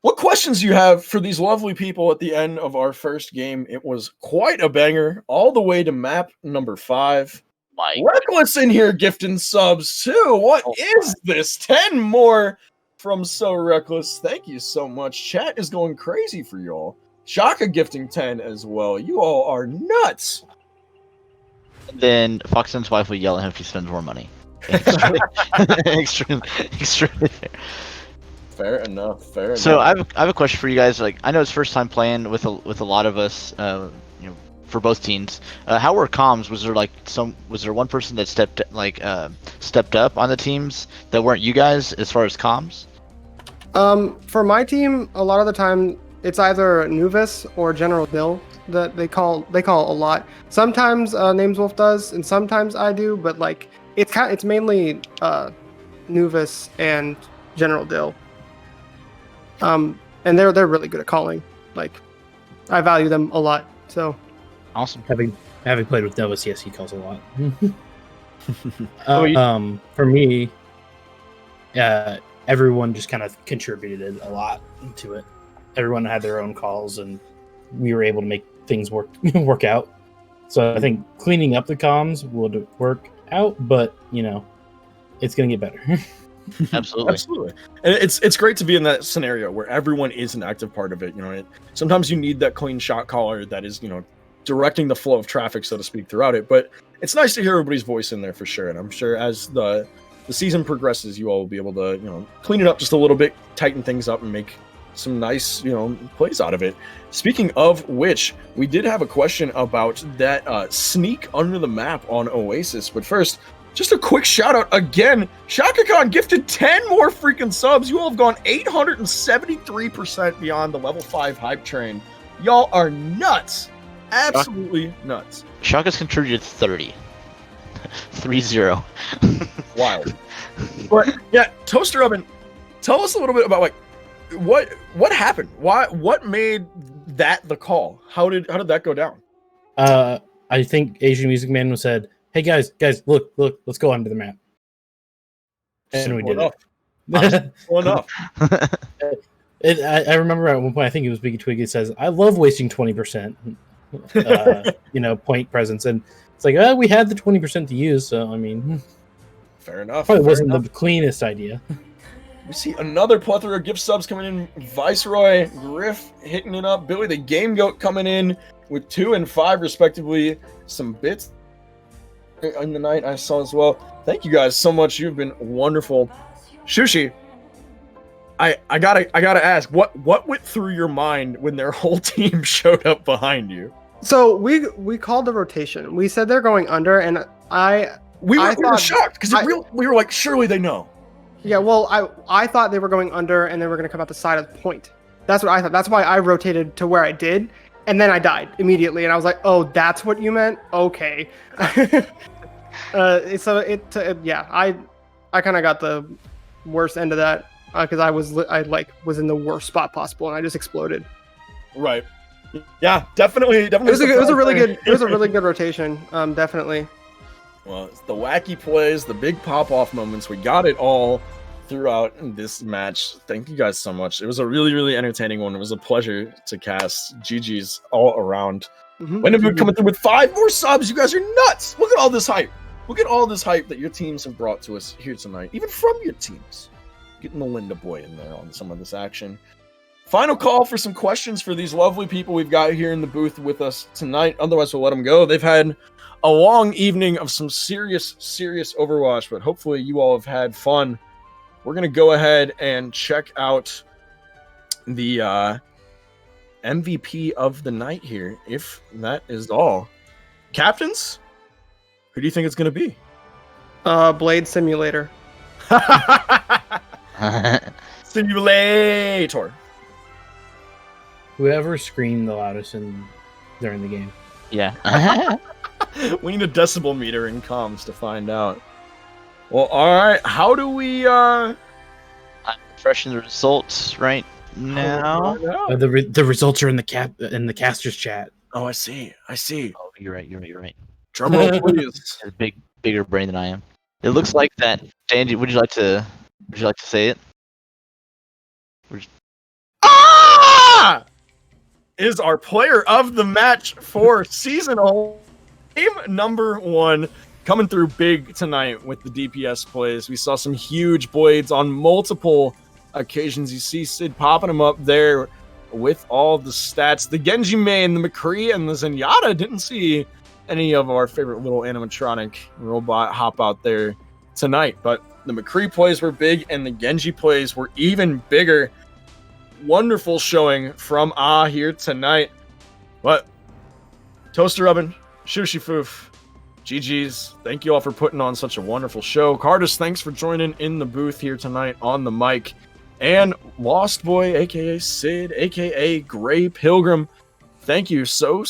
what questions do you have for these lovely people at the end of our first game? It was quite a banger, all the way to map number 5. Reckless in here gifting subs too. What is this? 10 more from So Reckless. Thank you so much. Chat is going crazy for y'all. Shaka gifting 10 as well. You all are nuts. And then Foxton's wife will yell at him if he spends more money. Extremely fair. Fair enough. Fair enough. So I have a question for you guys. Like, I know it's first time playing with a lot of us, for both teams. How were comms? Was there one person that stepped up on the teams that weren't you guys as far as comms? For my team, a lot of the time it's either Nuvis or General Dill that they call a lot. Sometimes Nameswolf does, and sometimes I do, but like it's mainly Nuvis and General Dill. And they're really good at calling. Like, I value them a lot. So Awesome. Having played with Novus, yes, he calls a lot. Oh, For me, everyone just kind of contributed a lot to it. Everyone had their own calls, and we were able to make things work out. So I think cleaning up the comms would work out, but it's gonna get better. Absolutely. And it's great to be in that scenario where everyone is an active part of it. Sometimes you need that clean shot caller that is directing the flow of traffic, so to speak, throughout it. But it's nice to hear everybody's voice in there for sure. And I'm sure as the season progresses, you all will be able to clean it up just a little bit, tighten things up, and make some nice plays out of it. Speaking of which, we did have a question about that sneak under the map on Oasis. But first, just a quick shout out again. Shaka Khan gifted 10 more freaking subs. You all have gone 873% beyond the level 5 hype train. Y'all are nuts. Absolutely nuts. Shaka's contributed 30. 3-0. Wild. But yeah, Toaster Oven, tell us a little bit about what happened? What made that the call? How did that go down? I think Asian Music Man said, "Hey guys, look, let's go onto the map." And we did it. Well enough. I remember at one point, I think it was Biggie Twiggy says, "I love wasting 20%, point presence," and it's like, we had the 20% to use, so I mean, fair enough. Probably wasn't the cleanest idea. We see another plethora of gift subs coming in. Viceroy, Griff hitting it up. Billy the Game Goat coming in with 2 and 5 respectively. Some bits in the night I saw as well. Thank you guys so much. You've been wonderful. Shushi, I gotta ask, what went through your mind when their whole team showed up behind you? So we called the rotation. We said they're going under, and we were shocked because we were like, surely they know. Yeah, well, I thought they were going under and they were going to come out the side of the point. That's what I thought. That's why I rotated to where I did, and then I died immediately. And I was like, "Oh, that's what you meant? Okay." I kind of got the worst end of that because I was in the worst spot possible, and I just exploded. Right. Yeah, definitely. It was a really good rotation. Definitely. Well, it's the wacky plays, the big pop-off moments. We got it all throughout this match. Thank you guys so much. It was a really, really entertaining one. It was a pleasure to cast. GG's all around. Wendigood coming through with 5 more subs. You guys are nuts. Look at all this hype. Look at all this hype that your teams have brought to us here tonight, even from your teams. Getting the Linda boy in there on some of this action. Final call for some questions for these lovely people we've got here in the booth with us tonight. Otherwise, we'll let them go. They've had a long evening of some serious Overwatch, but hopefully you all have had fun. We're going to go ahead and check out the MVP of the night here, if that is all. Captains, who do you think it's going to be? Blade Simulator. Simulator. Whoever screamed the loudest during the game. Yeah. We need a decibel meter in comms to find out. Well, all right. How do we I'm refreshing the results right now. The results are in the casters chat. Oh, I see. Oh, you're right. Drum roll, please. Has a bigger brain than I am. It looks like that. Dandy, would you like to say it? Is our player of the match for seasonal game number 1 coming through big tonight with the DPS plays. We saw some huge blades on multiple occasions. You see Sid popping them up there with all the stats. The Genji main, the McCree, and the Zenyatta didn't see any of our favorite little animatronic robot hop out there tonight. But the McCree plays were big, and the Genji plays were even bigger. Wonderful showing from here tonight. But Toaster Oven, Shooshi Foof, GG's. Thank you all for putting on such a wonderful show. Cardis, thanks for joining in the booth here tonight on the mic. And Lost Boy, aka Sid, aka Gray Pilgrim, thank you so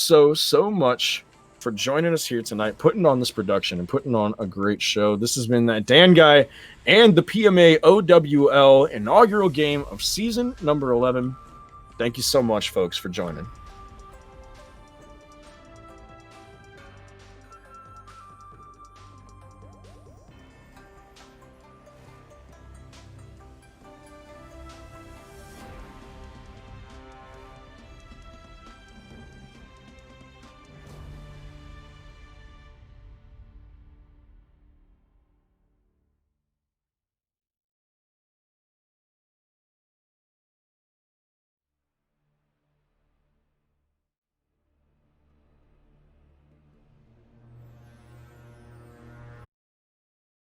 much for joining us here tonight, putting on this production and putting on a great show. This has been that Dan Guy and the PMAOWL inaugural game of season number 11. Thank you so much, folks, for joining.